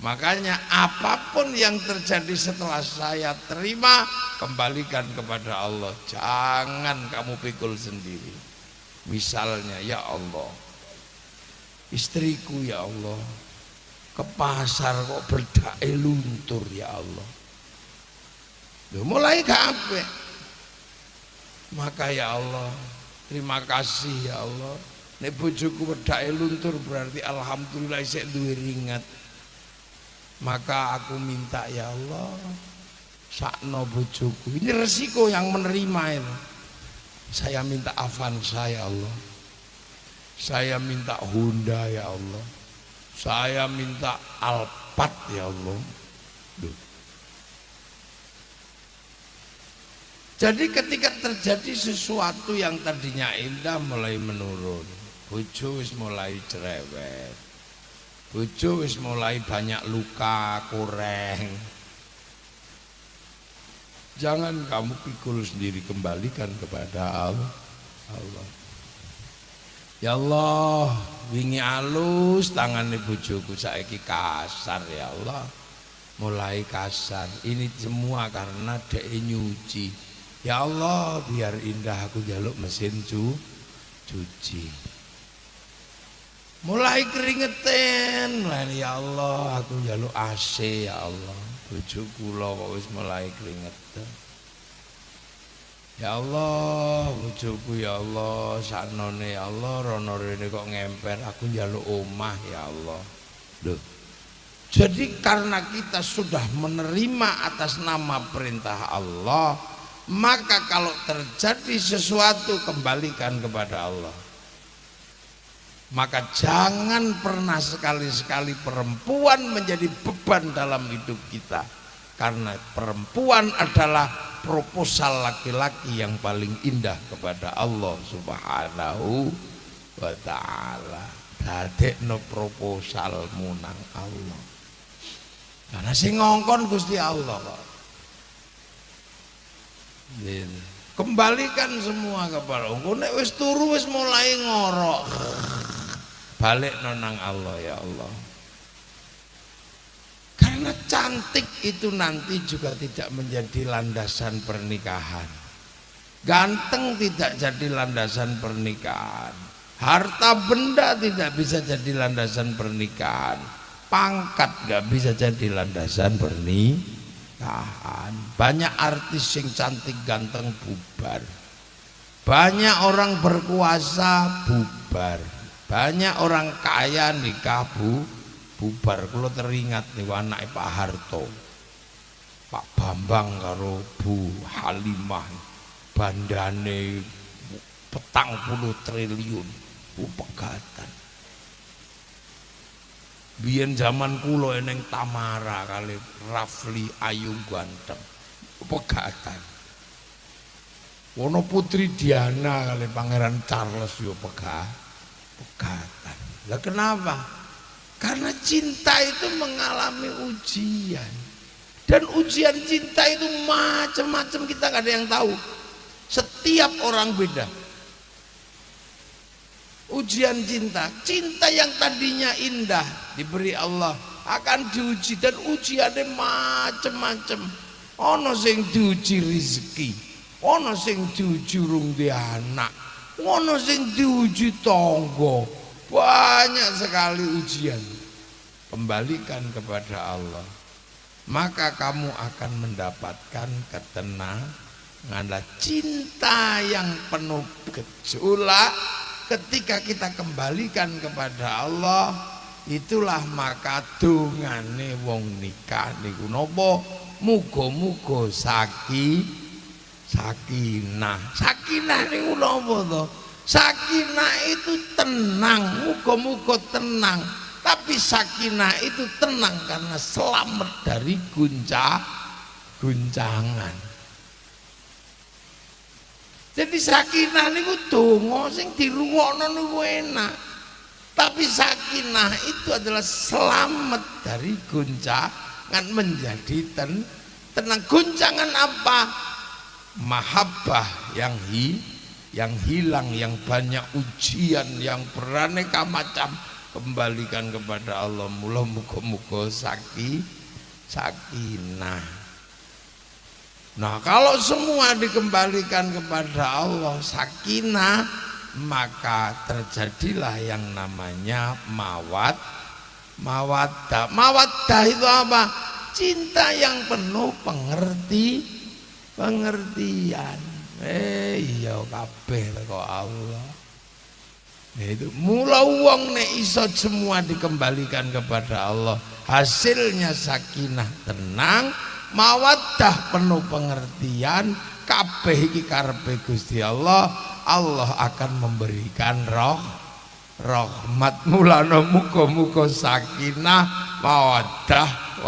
Makanya apapun yang terjadi setelah saya terima, kembalikan kepada Allah. Jangan kamu pikul sendiri. Misalnya, ya Allah, istriku ya Allah ke pasar kok berdake luntur ya Allah. Loh, mulai kabeh. Maka ya Allah, terima kasih ya Allah. Nek bojoku berdake luntur berarti alhamdulillah isih duwe ringat. Maka aku minta ya Allah, sakno bojoku. Ini resiko yang menerima itu. Saya minta Avanza ya Allah. Saya minta Honda ya Allah. Saya minta Alphard ya Allah. Duh. Jadi ketika terjadi sesuatu yang tadinya indah mulai menurun, bojo wis mulai cerewet, bojo wis mulai banyak luka, kureng. Jangan kamu pikul sendiri, kembalikan kepada Allah. Ya Allah, wingi alus tangane bojoku saiki kasar ya Allah. Mulai kasar. Ini semua karena dhek nyuci. Ya Allah, biar indah aku jaluk mesin cuci. Mulai keringetan, ya Allah, aku jaluk AC ya Allah. Bojo kula kok wis mulai keringetan. Ya Allah, bojoku ya Allah, saknone ya Allah, rono rene kok ngemper, aku njaluk omah ya Allah. Loh. Jadi karena kita sudah menerima atas nama perintah Allah, maka kalau terjadi sesuatu kembalikan kepada Allah. Maka jangan pernah sekali-sekali perempuan menjadi beban dalam hidup kita. Karena perempuan adalah proposal laki-laki yang paling indah kepada Allah Subhanahu wa ta'ala. Dadekno proposal munang Allah. Karena sing ngongkon Gusti Allah kok. Kembalikan semua kepada Allah. Nek wis turu wis mulai ngorok. Balik nang Allah ya Allah. Karena cantik itu nanti juga tidak menjadi landasan pernikahan. Ganteng tidak jadi landasan pernikahan. Harta benda tidak bisa jadi landasan pernikahan. Pangkat gak bisa jadi landasan pernikahan. Banyak artis yang cantik ganteng bubar. Banyak orang berkuasa bubar. Banyak orang kaya nikah bubar. Kula teringat nih anake Pak Harto, Pak Bambang karo Bu Halimah, bandane 40 triliun pegatan. Biyen zaman kula eneng Tamara kali Rafli Ayu Ganteng pegatan. Wono Putri Diana kali Pangeran Charles yo pegatan. Lah kenapa? Karena cinta itu mengalami ujian. Dan ujian cinta itu macam-macam, kita nggak ada yang tahu. Setiap orang beda. Ujian cinta, cinta yang tadinya indah diberi Allah akan diuji, dan ujiannya macam-macam. Ono sing diuji rezeki, ono sing diuji urung di anak, ono sing diuji tonggo. Banyak sekali ujian. Kembalikan kepada Allah, maka kamu akan mendapatkan ketenangan. Cinta yang penuh gejolak ketika kita kembalikan kepada Allah, itulah maka dongane wong nikah niku napa? Muga-muga sakinah. Sakinah niku napa to? Sakinah itu tenang, muga-muga tenang. Tapi sakinah itu tenang karena selamat dari guncangan. Jadi sakinah niku donga sing dirungokno niku enak. Tapi sakinah itu adalah selamat dari guncangan, menjadi tenang. Guncangan apa? Mahabbah yang hilang, yang banyak ujian, yang beraneka macam. Kembalikan kepada Allah, mula muga-muga sakinah. Nah, kalau semua dikembalikan kepada Allah, sakinah, maka terjadilah yang namanya mawaddah. Mawaddah itu apa? Cinta yang penuh pengertian. Iya kabeh kok Allah. Itu mula wong nek iso semua dikembalikan kepada Allah, hasilnya sakinah, tenang, mawaddah, penuh pengertian, kabeh iki karepe Gusti Allah. Allah akan memberikan rahmat. Mulane muga-muga sakinah, mawaddah,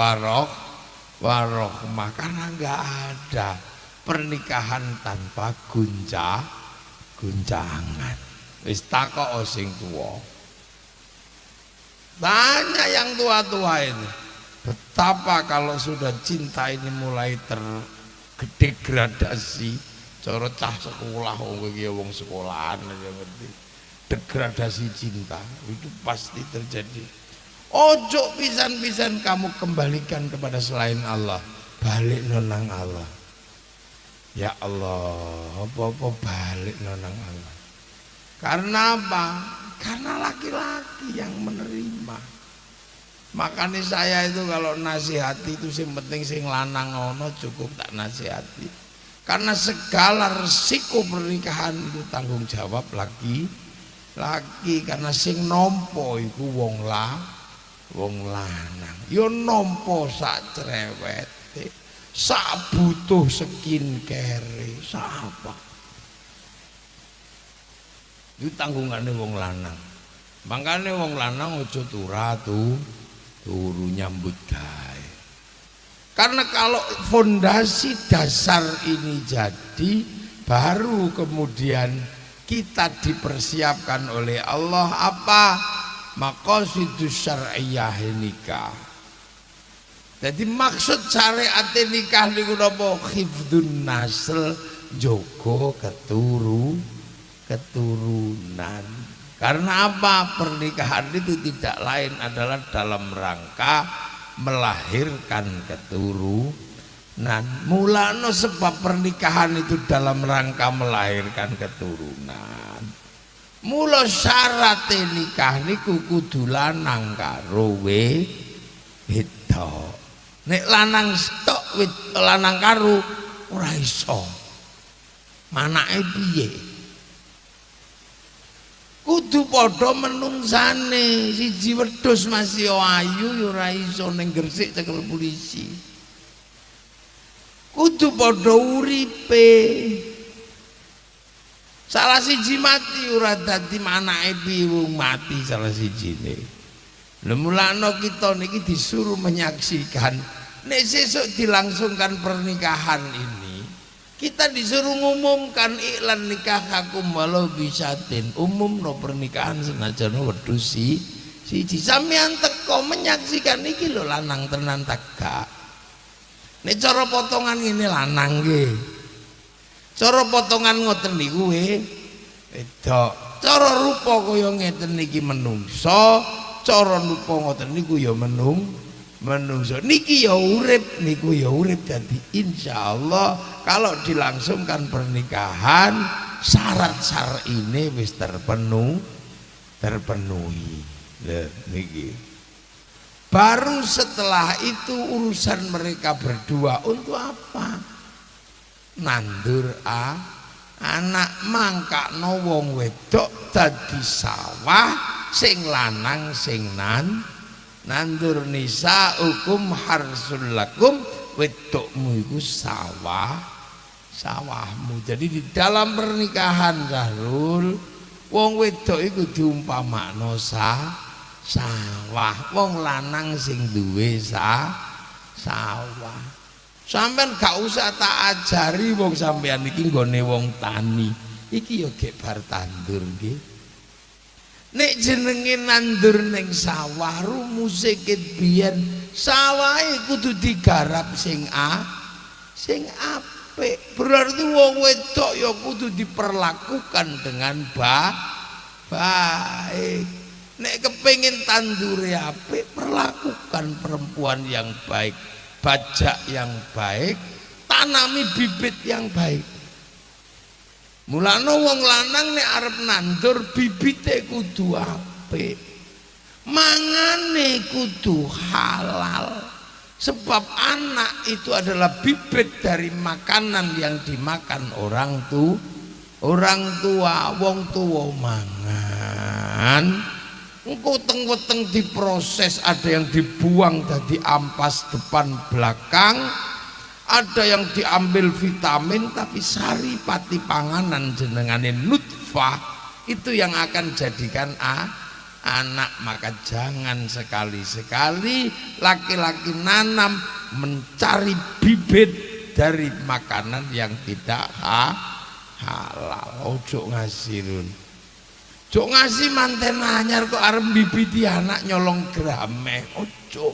warahmah. Karena enggak ada pernikahan tanpa guncangan. Wis takok sing tuwa. Banyak yang tua-tua ini. Betapa kalau sudah cinta ini mulai terdegradasi. Cara cah sekolah wong sekolahan aja ngerti. Degradasi cinta itu pasti terjadi. Ojo pisan-pisan kamu kembalikan kepada selain Allah. Balik nonang Allah. Ya Allah, apa-apa balik nonang Allah. Karena apa? Karena laki-laki yang menerima. Makanya saya itu kalau nasihati itu sing penting sing lanang ono cukup tak nasihati. Karena segala resiko pernikahan itu tanggung jawab laki. Karena sing nompo iku wong lanang. Yo nompo sak cerewete, sak butuh skincare, sak itu tanggungannya wong lanang. Makanya wong lanang ojo turu nyambut gawe. Karena kalau fondasi dasar ini jadi, baru kemudian kita dipersiapkan oleh Allah apa? Maqasidus syar'iyyah nikah. Jadi maksud syariat nikah niku napa? Hifdzun nasl, jogo keturunan. Karena apa? Pernikahan itu tidak lain adalah dalam rangka melahirkan keturunan. Mulane sebab pernikahan itu dalam rangka melahirkan keturunan. Mula syarat nikah niku kudu lanang karo wedok. Nek lanang stok lanang karo ora iso. Manake piye? kudu padha menungsane. Siji wedhus masih ayu ya ora iso ning Gresik cekel polisi. Kudu padha uripe. Salah siji mati ora dadi manake piye wong mati salah sijine. Lha mulane kita niki disuruh menyaksikan nek sesuk dilangsungkan pernikahan ini, kita disuruh ngumumkan iklan nikah hakum walau bisatin. Umumno pernikahan senajan wedhus siji. Sampeyan teko menyaksikan iki lho lanang tenan tegak. Nek cara potongan ini lanang nggih. Cara potongan ngoten niku wedok. Cara rupa kaya ngeten niki menungso, cara rupa ngoten niku ya menungso. Niki ya urip, niku ya urip. Jadi insyaallah kalau dilangsungkan pernikahan syarat syar'ine wis terpenuhi. Lah niki. Baru setelah itu urusan mereka berdua untuk apa? Nandur anak mangkakno wong wedok dadi sawah, sing lanang sing nandur. Nisa hukum harsul lakum, wedokmu iku sawahmu. Jadi di dalam pernikahan Zahrul, wong wedok iku diumpamakno sawah, wong lanang sing duwe sawah. Sampeyan gak usah tak ajari wong sampeyan iki nggone wong tani. Iki ya gek bar tandur nggih. Nek jenenge nandur ning sawah rumuse ket biyen sawahe kudu digarap sing apik. Berarti wong wedok ya kudu diperlakukan dengan baik. Nek kepengin tandure apik, perlakukan perempuan yang baik. Bajak yang baik, tanami bibit yang baik. Mulane wong lanang nek arep nandur bibite kudu apik. Mangane kudu halal. Sebab anak itu adalah bibit dari makanan yang dimakan orang tua, wong tua mangan. Engko teng-weteng diproses, ada yang dibuang dari ampas depan belakang, ada yang diambil vitamin, tapi saripati panganan jenengane nutfah itu yang akan jadikan anak. Maka jangan sekali-sekali laki-laki nanam mencari bibit dari makanan yang tidak halal. Ojo ngasirun. Jok ngasih manten anyar kok arep bibiti anak nyolong grameh. Ojo.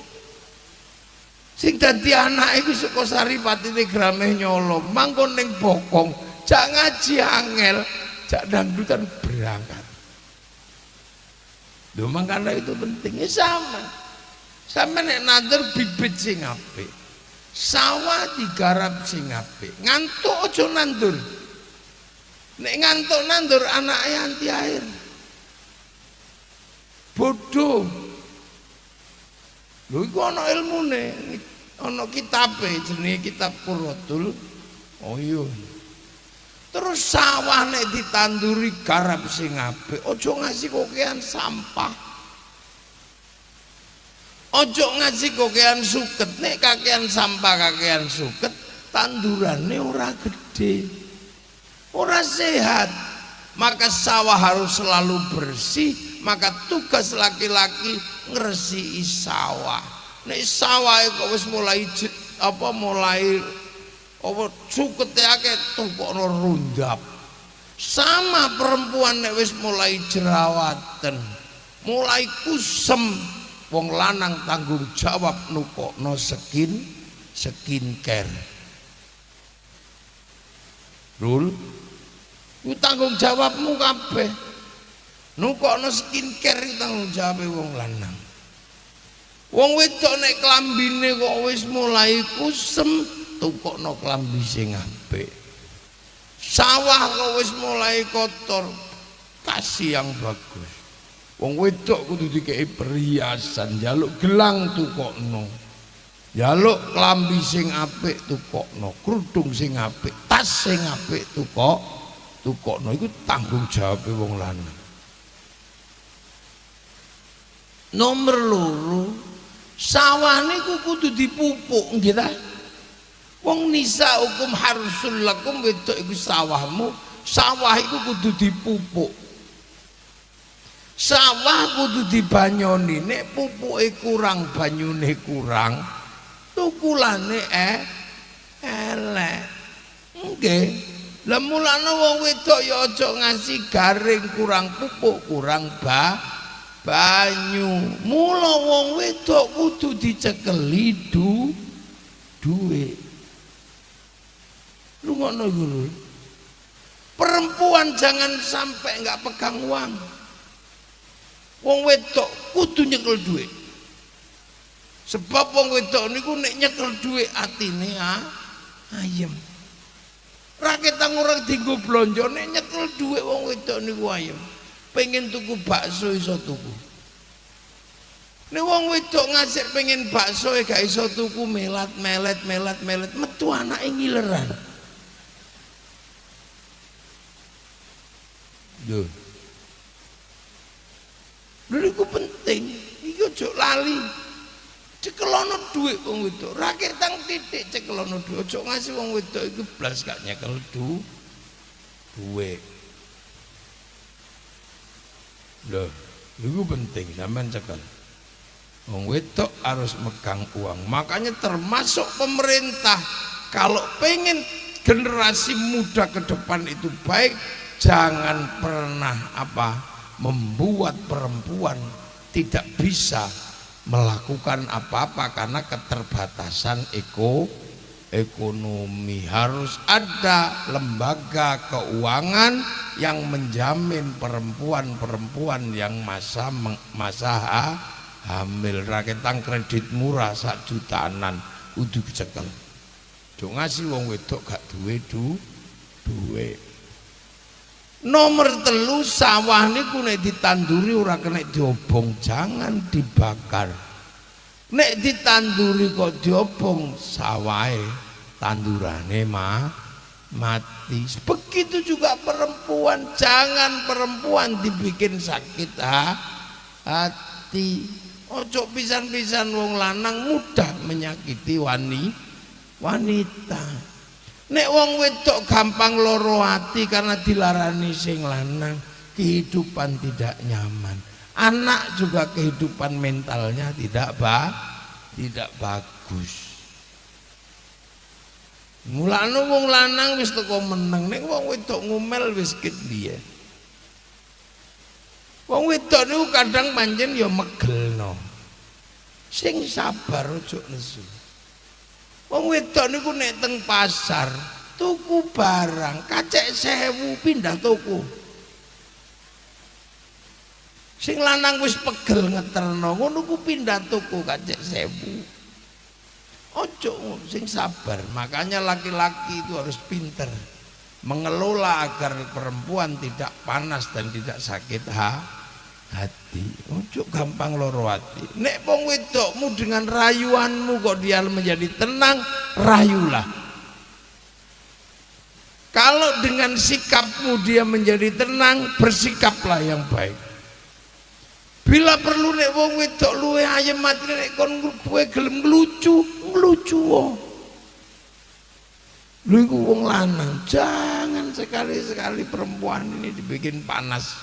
Sing dadi anak iku saka saripatine grameh nyolong. Mangkon ning bokong, jak ngaji angel, jak dangdutan berangkat. Lho mangkane itu penting. Sama nek nandur bibit sing apik. Sawah digarap sing apik. Ngantuk aja nandur. Nek ngantuk nandur anake anti air. Bodoh. Lho iku ana ilmune, ana kitabe jenenge kitab Qurratul Uyun. Terus sawah nek ditanduri garap sing apik, aja ngasih kokean sampah. Aja ngasih kokean suket, nek kakean sampah kakean suket, tandurane ora gede. Ora sehat. Maka sawah harus selalu bersih. Maka tugas laki-laki ngresiki sawah. Nek sawah kok wis mulai sukete akeh tukokno rundap. Sama perempuan nek wis mulai jerawatan, mulai kusem, wong lanang tanggung jawab nukokno skincare. Rul, ku tanggung jawabmu kabeh. Nukokno skincare iki tanggung jawabe wong lanang. Wong wedok nek klambine kok wis mulai kusem, tukokno klambi sing apik. Sawah kok wis mulai kotor, kasih yang bagus. Wong wedok kudu dikei perhiasan, njaluk gelang tukokno. Njaluk klambi sing apik tukokno, kerudung sing apik, tas sing apik tukokno. Iku tanggung jawabe wong lanang. Nomor loro, sawah niku kudu dipupuk nggih ta? Wong nisa hukum harsul lakum, wedok iku sawahmu, sawah iku kudu dipupuk. Sawah kudu dibanyoni, nek pupuke kurang, banyune kurang, tukulane elek. Nggih. Lah mulane wong wedok ya aja ngasih garing kurang pupuk, kurang banyu. Mula wong wedok kudu dicekeli duwe. Lu ngono guru. Perempuan jangan sampai enggak pegang uang. Wong wedok kudu nyekel duit. Sebab wong wedok niku nek nyekel duit atine ayem. Raketang orang dienggo blonjo nek nyekel duit wong wedok niku ayem. Pengen tuku bakso iso tuku. Nek wong wedok ngasih pengen bakso gak iso tuku, melat metu anake ngileran. Lho. Lha iku penting, iki ojo lali. Cekelono dhuwit wong wedok, ra ketang titik cekelono dhuwit. Ojo ngasih wong wedok iku blas gak nyekel dhuwit. Lho, iku penting sampean cekel. Wong wedok harus megang uang. Makanya termasuk pemerintah kalau pengen generasi muda ke depan itu baik, jangan pernah membuat perempuan tidak bisa melakukan apa-apa karena keterbatasan ekonomi. Harus ada lembaga keuangan yang menjamin perempuan-perempuan yang masa hamil. Raketang kredit murah 1 jutaanan kudu dicekel. Jo ngasih wong wedok gak duwe duwe. Nomor 3, sawah niku nek ditanduri ora kena diobong, jangan dibakar. Nek ditanduri kok diobong, sawahe tandurane mati. Begitu juga perempuan, jangan perempuan dibikin sakit hati. Ojo pisan-pisan wong lanang mudah menyakiti wanita. Nek wong wedok gampang loro hati karena dilarani sing lanang, kehidupan tidak nyaman. Anak juga kehidupan mentalnya tidak bagus. Mulane wong lanang wis teko meneng, nek wong wedok ngumel wis ket biyen. Wong wedok niku kadang pancen ya megelno. Sing sabar ojo nesu. Wong wedok niku nek teng pasar tuku barang kacek 1000 pindah tuku. Sing lanang wis pegel ngeterno ngono ku pindah tuku kacek 1000. Ojo sing sabar. Makanya laki-laki itu harus pinter mengelola agar perempuan tidak panas dan tidak sakit hati. Ojo gampang loro hati. Nek wong wedokmu dengan rayuanmu kok dia menjadi tenang, rayulah. Kalau dengan sikapmu dia menjadi tenang, bersikaplah yang baik. Bila perlu nek wong wedok luwe ayem mati nek kon kowe gelem nglucu wae. Lha iku wong lanang, jangan sekali-sekali perempuan ini dibikin panas.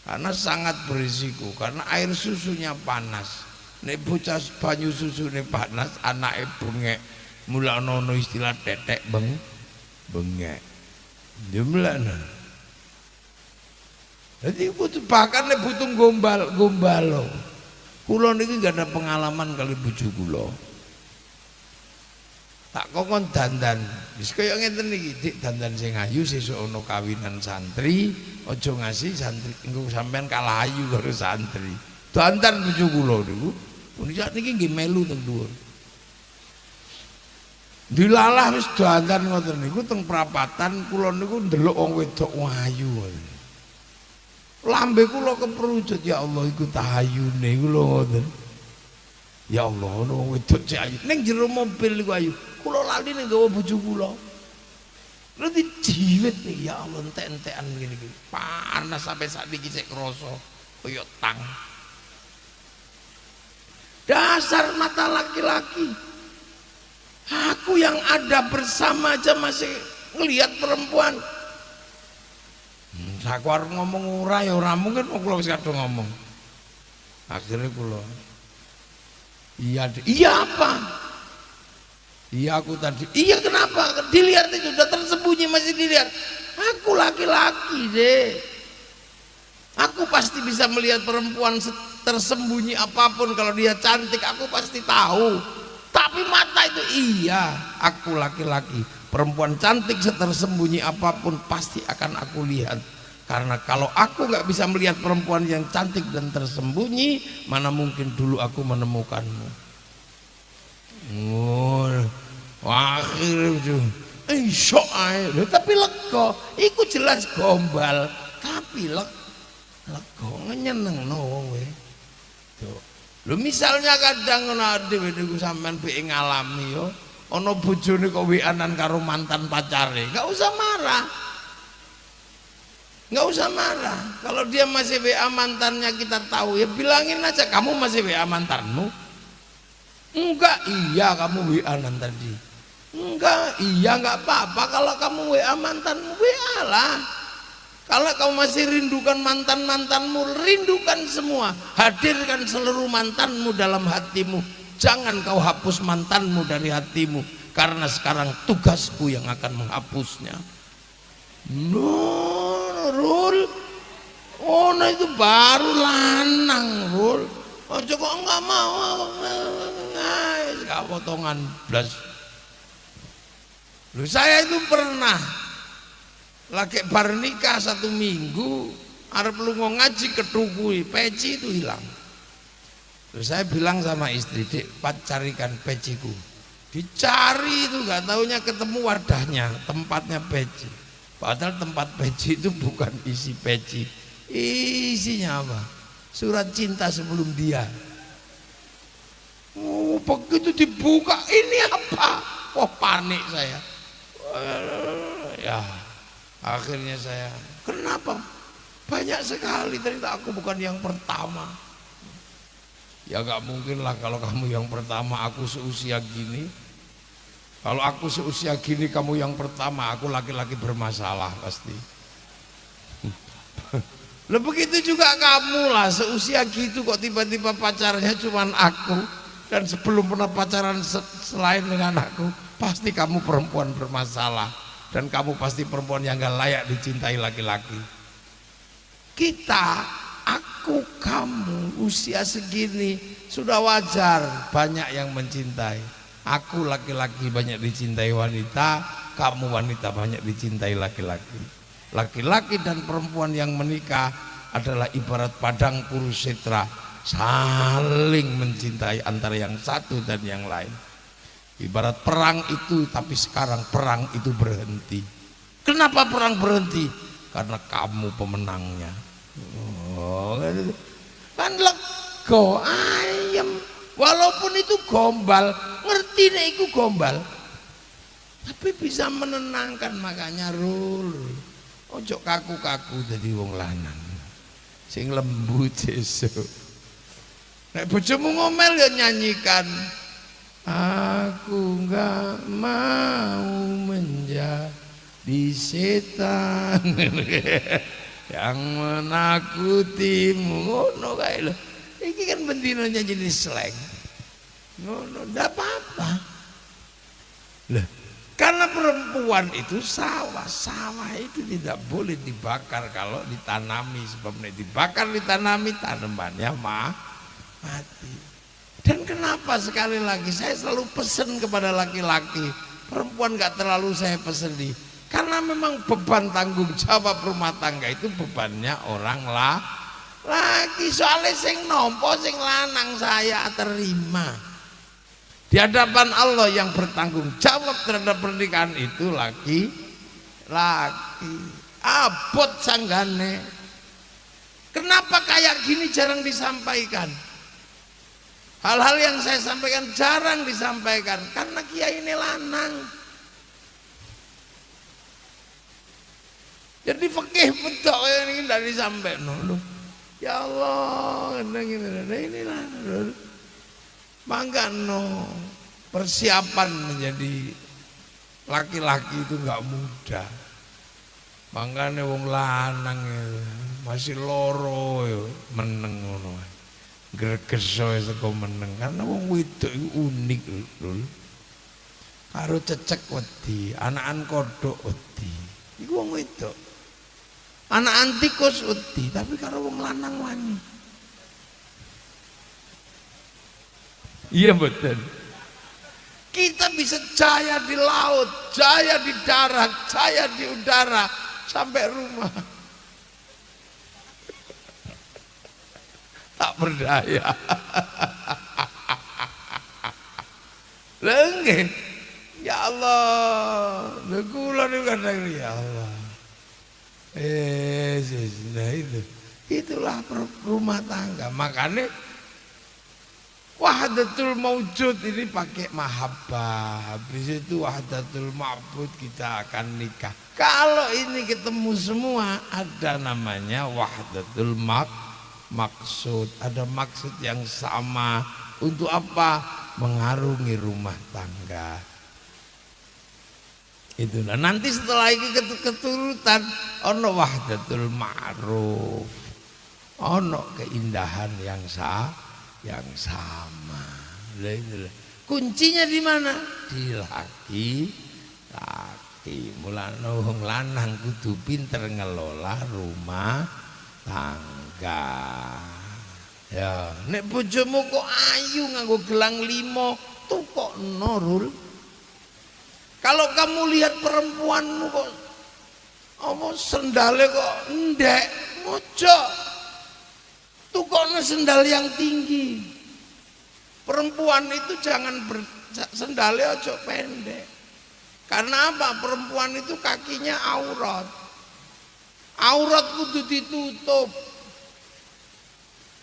Karena sangat berisiko, karena air susunya panas. Nek bocah banyu susune panas, anake bengek. Mulane ono istilah tetek bengek. Jumlahna. Jadi bahkan nek butuh gombalo. Kula niki gak ada pengalaman kali bojo kula. Tak kokon dandan, wis kaya ngeten iki, Dik, dandan sing ayu sesuk ana kawinan santri, aja ngasih santri engko sampean kalah ayu karo santri. Dandan bojo kula niku, punika niki nggih melu teng dhuwur. Dilalah wis dandan ngoten niku teng prapatan kula niku ndelok wong wedok ayu. Lambe kula keprujut, ya Allah iku tahayune kula ngoten. Ya Allah, ono wedok cek ayu. Ning jero mobil iku ayu. Kula lali ning gawa bojo kula. Berarti jiwit nih, ya Allah entek-entekan ngene iki. Panas sampai saat iki sik krasa kaya tang. Dasar mata laki-laki. Aku yang ada bersama aja masih ngelihat perempuan. Aku harus ngomong ora ya ora mungkin kula wis kadung ngomong. Akhirnya kula iya apa? Iya aku tadi. Iya kenapa? Dilihat itu sudah tersembunyi masih dilihat. Aku laki-laki deh. Aku pasti bisa melihat perempuan tersembunyi apapun. Kalau dia cantik aku pasti tahu. Tapi mata itu iya. Aku laki-laki. Perempuan cantik tersembunyi apapun pasti akan aku lihat. Karena kalau aku nggak bisa melihat perempuan yang cantik dan tersembunyi, mana mungkin dulu aku menemukanmu. Akhirnya itu insya Allah, tapi lego, itu jelas gombal, tapi lego nyeneng nowe. Lu misalnya kadang ngono dhewe sampean mbek ngalami yo, ana bojone kok weanan karo mantan pacare, enggak usah marah. Nggak usah marah. Kalau dia masih WA mantannya kita tahu ya bilangin aja kamu masih WA mantanmu. Enggak, iya kamu WA tadi. Enggak, iya nggak apa-apa kalau kamu WA mantanmu, WA lah. Kalau kamu masih rindukan mantanmu, rindukan semua. Hadirkan seluruh mantanmu dalam hatimu. Jangan kau hapus mantanmu dari hatimu, karena sekarang tugasku yang akan menghapusnya. Rul, oh nah itu baru lanang Rul. Ojo kok nggak mau, gak potongan blas. Lu saya itu pernah lagi bar nikah 1 minggu, arep lunga ngaji ketukui peci itu hilang. Lu saya bilang sama istri, Dek, carikan peciku. Dicari itu nggak taunya ketemu wadahnya, tempatnya peci. Padahal tempat peci itu bukan isi peci. Isinya apa? Surat cinta sebelum dia. Oh, begitu dibuka, ini apa? Wah, panik saya. Ya, akhirnya saya, kenapa? Banyak sekali, ternyata aku bukan yang pertama. Ya gak mungkin lah kalau kamu yang pertama, aku seusia gini. Kalau aku seusia gini kamu yang pertama, aku laki-laki bermasalah pasti. Lah begitu juga kamu lah, seusia gitu kok tiba-tiba pacarnya cuman aku, dan sebelum pernah pacaran selain dengan aku, pasti kamu perempuan bermasalah, dan kamu pasti perempuan yang gak layak dicintai laki-laki. Kita, aku, kamu usia segini sudah wajar banyak yang mencintai. Aku laki-laki banyak dicintai wanita, kamu wanita banyak dicintai laki-laki. Laki-laki dan perempuan yang menikah adalah ibarat padang kurusetra, saling mencintai antara yang satu dan yang lain. Ibarat perang itu, tapi sekarang perang itu berhenti. Kenapa perang berhenti? Karena kamu pemenangnya. Oh, kan lego ayam. Walaupun itu gombal, ngerti nek iku gombal, tapi bisa menenangkan. Makanya Rul, ojo kaku-kaku dadi wong lanang sing lembut sesuk. Nek bojomu ngomel ya nyanyikan, aku enggak mau menjadi setan yang menakutimu. Ngono kae lho. Iki kan bendinonya jadi slang. Ngono, ndak apa-apa. Lah, karena perempuan itu sawah itu tidak boleh dibakar kalau ditanami, sebab nek dibakar ditanami tanamannya mati. Dan kenapa sekali lagi saya selalu pesan kepada laki-laki, perempuan gak terlalu saya peseni, karena memang beban tanggung jawab rumah tangga itu bebannya orang lagi. Soalnya sing nompo sing lanang saya terima. Di hadapan Allah yang bertanggung jawab terhadap pernikahan itu laki. Abot sanggane. Kenapa kayak gini jarang disampaikan? Hal-hal yang saya sampaikan jarang disampaikan karena kiai ini lanang. Jadi fikih betok ini tidak disampaikan. Ya Allah, ini lah. Mangkano persiapan menjadi laki-laki itu enggak mudah. Mangkane wong lanang masih loro yo meneng ngono. Gregeso saka meneng karena wong wedok iku unik lho. Karo cecek wedi, anakan kodhok wedi. Iku wong wedok. Anakan tikus wedi, tapi karo wong lanang wani. Iya betul. Kita bisa jaya di laut, jaya di darat, jaya di udara sampai rumah. Tak berdaya. Lenggih. Ya Allah, kula niku kadang ya Allah. Nah itulah rumah tangga. Makanya wahdatul maujud ini pakai mahabbah. Habis itu wahdatul ma'bud kita akan nikah. Kalau ini ketemu semua ada namanya wahdatul maksud. Ada maksud yang sama. Untuk apa? Mengarungi rumah tangga. Itulah nanti setelah ini keturutan ono wahdatul ma'ruf, ono keindahan yang sama. Kuncinya di mana? Di laki. Mulane wong lanang kudu pinter ngelola rumah tangga. Ya, nek bojomu kok ayu nganggo gelang 5, tukokno Rul. Kalau kamu lihat perempuanmu kok sendalnya kok ndek, ojo. Tukokno sendal yang tinggi. Perempuan itu jangan sendalnya ojo pendek. Karena apa? Perempuan itu kakinya aurat. Aurat kudu ditutup.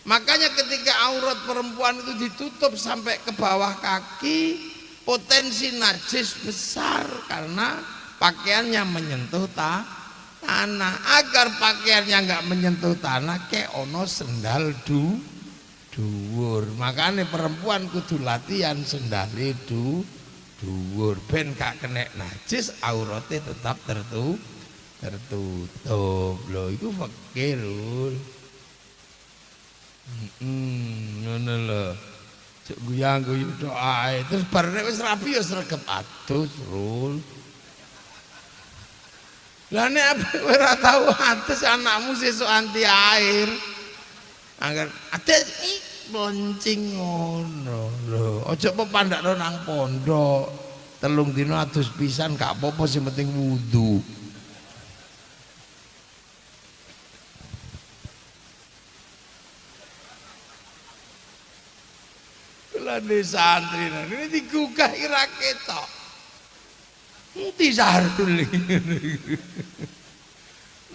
Makanya ketika aurat perempuan itu ditutup sampai ke bawah kaki, potensi najis besar karena pakaiannya menyentuh tanah. Agar pakaiannya nggak menyentuh tanah, kayak ono sendal dhuwur. Makanya perempuan kudu latihan sendale dhuwur ben gak kena najis, auratnya tetap tertutup. Loh iku fakir lho. Ngono lho. Cuk guyang-guyu tok ae. Terus bar nek wis rapi ya sregep adus, Rul. Lah nek ora tau adus anakmu sesuk anti air. Angger adus boncing ngono lho. Aja pepandakno nang pondok. 3 dina adus pisan gak apa-apa sing penting wudu. Di santri ini digugah ira ketok. Ngerti Sahrul iki.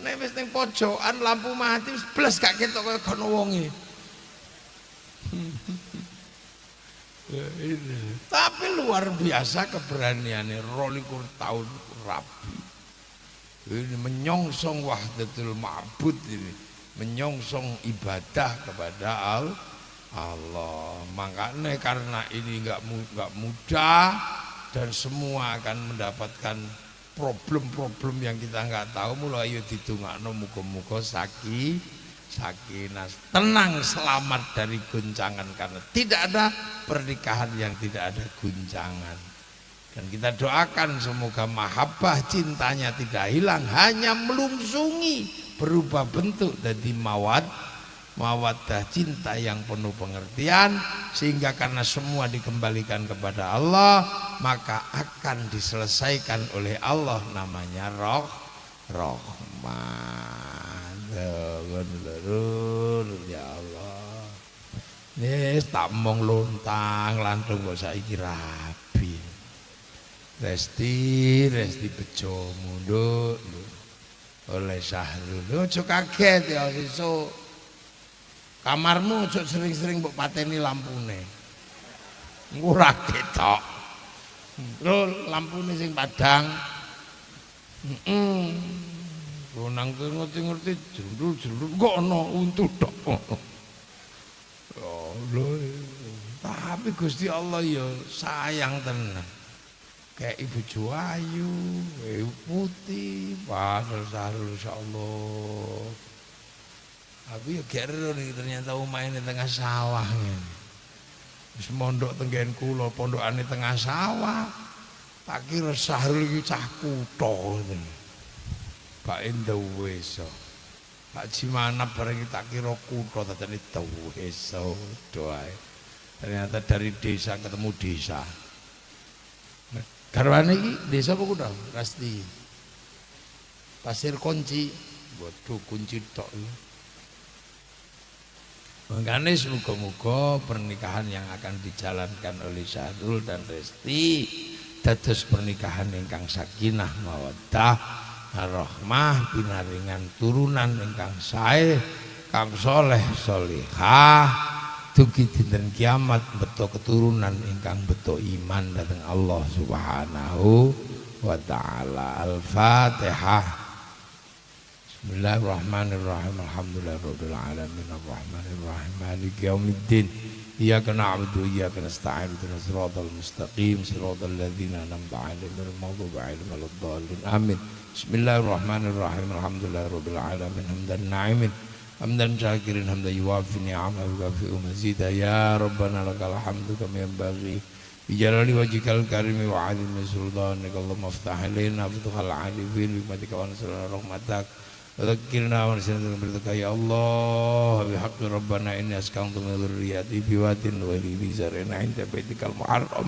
Nek wis ning pojokan lampu mati wis blas gak ketok kaya kono wonge. Tapi luar biasa keberaniannya 22 tahun rabi. Ini menyongsong wahdatul ma'bud ini, menyongsong ibadah kepada Allah. Makanya karena ini nggak mudah dan semua akan mendapatkan problem-problem yang kita nggak tahu. Mulai ayo ditungakno muga-muga sakinah, tenang, selamat dari guncangan karena tidak ada pernikahan yang tidak ada guncangan. Dan kita doakan semoga mahabbah cintanya tidak hilang, hanya melungsungi berubah bentuk dari mawaddah cinta yang penuh pengertian, sehingga karena semua dikembalikan kepada Allah maka akan diselesaikan oleh Allah, namanya rahman. Ya Allah, nih tak mong lontang lantung kok saiki rabi. Resti bejo munduk oleh Sahrul. Ojo kaget ya sesuk. Kamarmu ojo sering-sering mbok pateni lampune. Engko ora ketok. Lho, lampune sing padang. Lho nang ngerti-ngerti jundul-jundul kok ana untu tok. Lho, tapi Tapi Gusti Allah ya sayang tenan. Kayak Ibu Juayu, Ibu Putih, Pak Sarul insyaallah. Aku ya gero nih ternyata omahe ning tengah sawah ngene. Wis mondok tenggen kula pondokane tengah sawah. Tak kira Sahrul iki cah kutha ngoten. Pak Endowesa. Pak Jimanap bareng tak kira kutha dadane Dewesa doae. Ternyata dari desa ketemu desa. Garwane iki desa apa kutha? Rasti. Pasir Kunci. Waduh kunci tok iki. Makanya semoga-moga pernikahan yang akan dijalankan oleh Sahrul dan Resti dados pernikahan ingkang sakinah mawaddah rahmah pinaringan turunan ingkang sae kang soleh solihah dugi dinten kiamat beto keturunan ingkang beto iman dhateng Allah Subhanahu wa taala. Al-Fatihah. Bismillahirrahmanirrahim. Alhamdulillahirabbil alamin arrahmanirrahim maliki yaumiddin. Iyyaka na'budu wa iyyaka nasta'in ihdinas siratal mustaqim siratal ladzina an'amta 'alaihim ghairil maghdubi 'alaihim waladdallin. Amin. Bismillahirrahmanirrahim. Alhamdulillahirabbil alamin hamdan na'imin hamdan syakirin hamdan yuwafi ni'amahu wa yukafi'u mazida. Ya Rabbana lakal hamdu kama yanbaghi bijalali wajhikal karimi wa 'azimi sultanika. Allahumma iftah 'alaina futuhal 'arifin bi hikmatika wa nasrana rahmatak. Dzakirna wa nasiina berkah ya Allah bihaqqi rabbana inni askantu min dzurriyyati biwadin ghairi dzi zar'in 'inda baitikal muharram.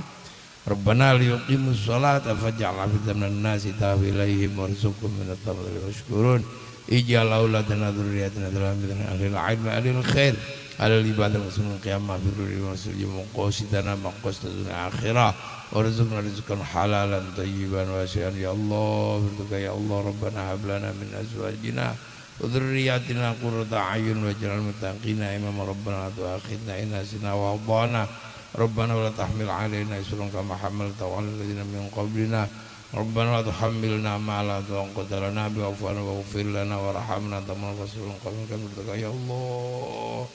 Rabbana liyuqimus sholata faj'al afidatan minan nasi tahwi ilaihim warzuqhum minat thamaratin yashkurun. Ij'al auladana dzurriyyatana dzurriyyatan ahlil 'ilmi ahlil khair alal ibadah muslimin qiyamah birri wa sujud muqasidana maqasidana akhirah warzuqna rizqan halalan tayyiban wasi'an ya Allah. Berdoa ya Allah Rabbana hab lana min azwajina wa dzurriyyatina qurrata a'yun waj'alna muttaqina imama. Rabbana la tu'akhidna in nasina wa akhtana. Rabbana wa la tahmil 'alaina isran kama hamaltahu 'alal ladzina min qablina. Rabbana la tuhammilna ma la taqata lana bihi wa'fu 'anna waghfir lana warhamna tamam rasulun qawmin. Berdoa ya Allah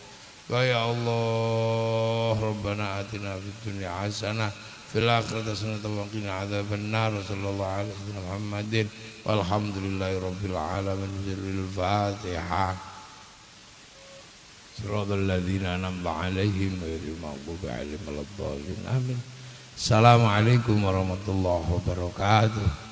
ya Allah Rabbana atina fid dunya hasanah fil akhirati hasanatan wa qina adzabannar. Sallallahu alaihi wasallam Muhammadin walhamdulillahi rabbil alamin. Sirril Fatihah. Siratal ladzina an'amta 'alaihim ghairil maghdubi 'alaihim waladdallin. Amin. Assalamualaikum warahmatullahi wabarakatuh.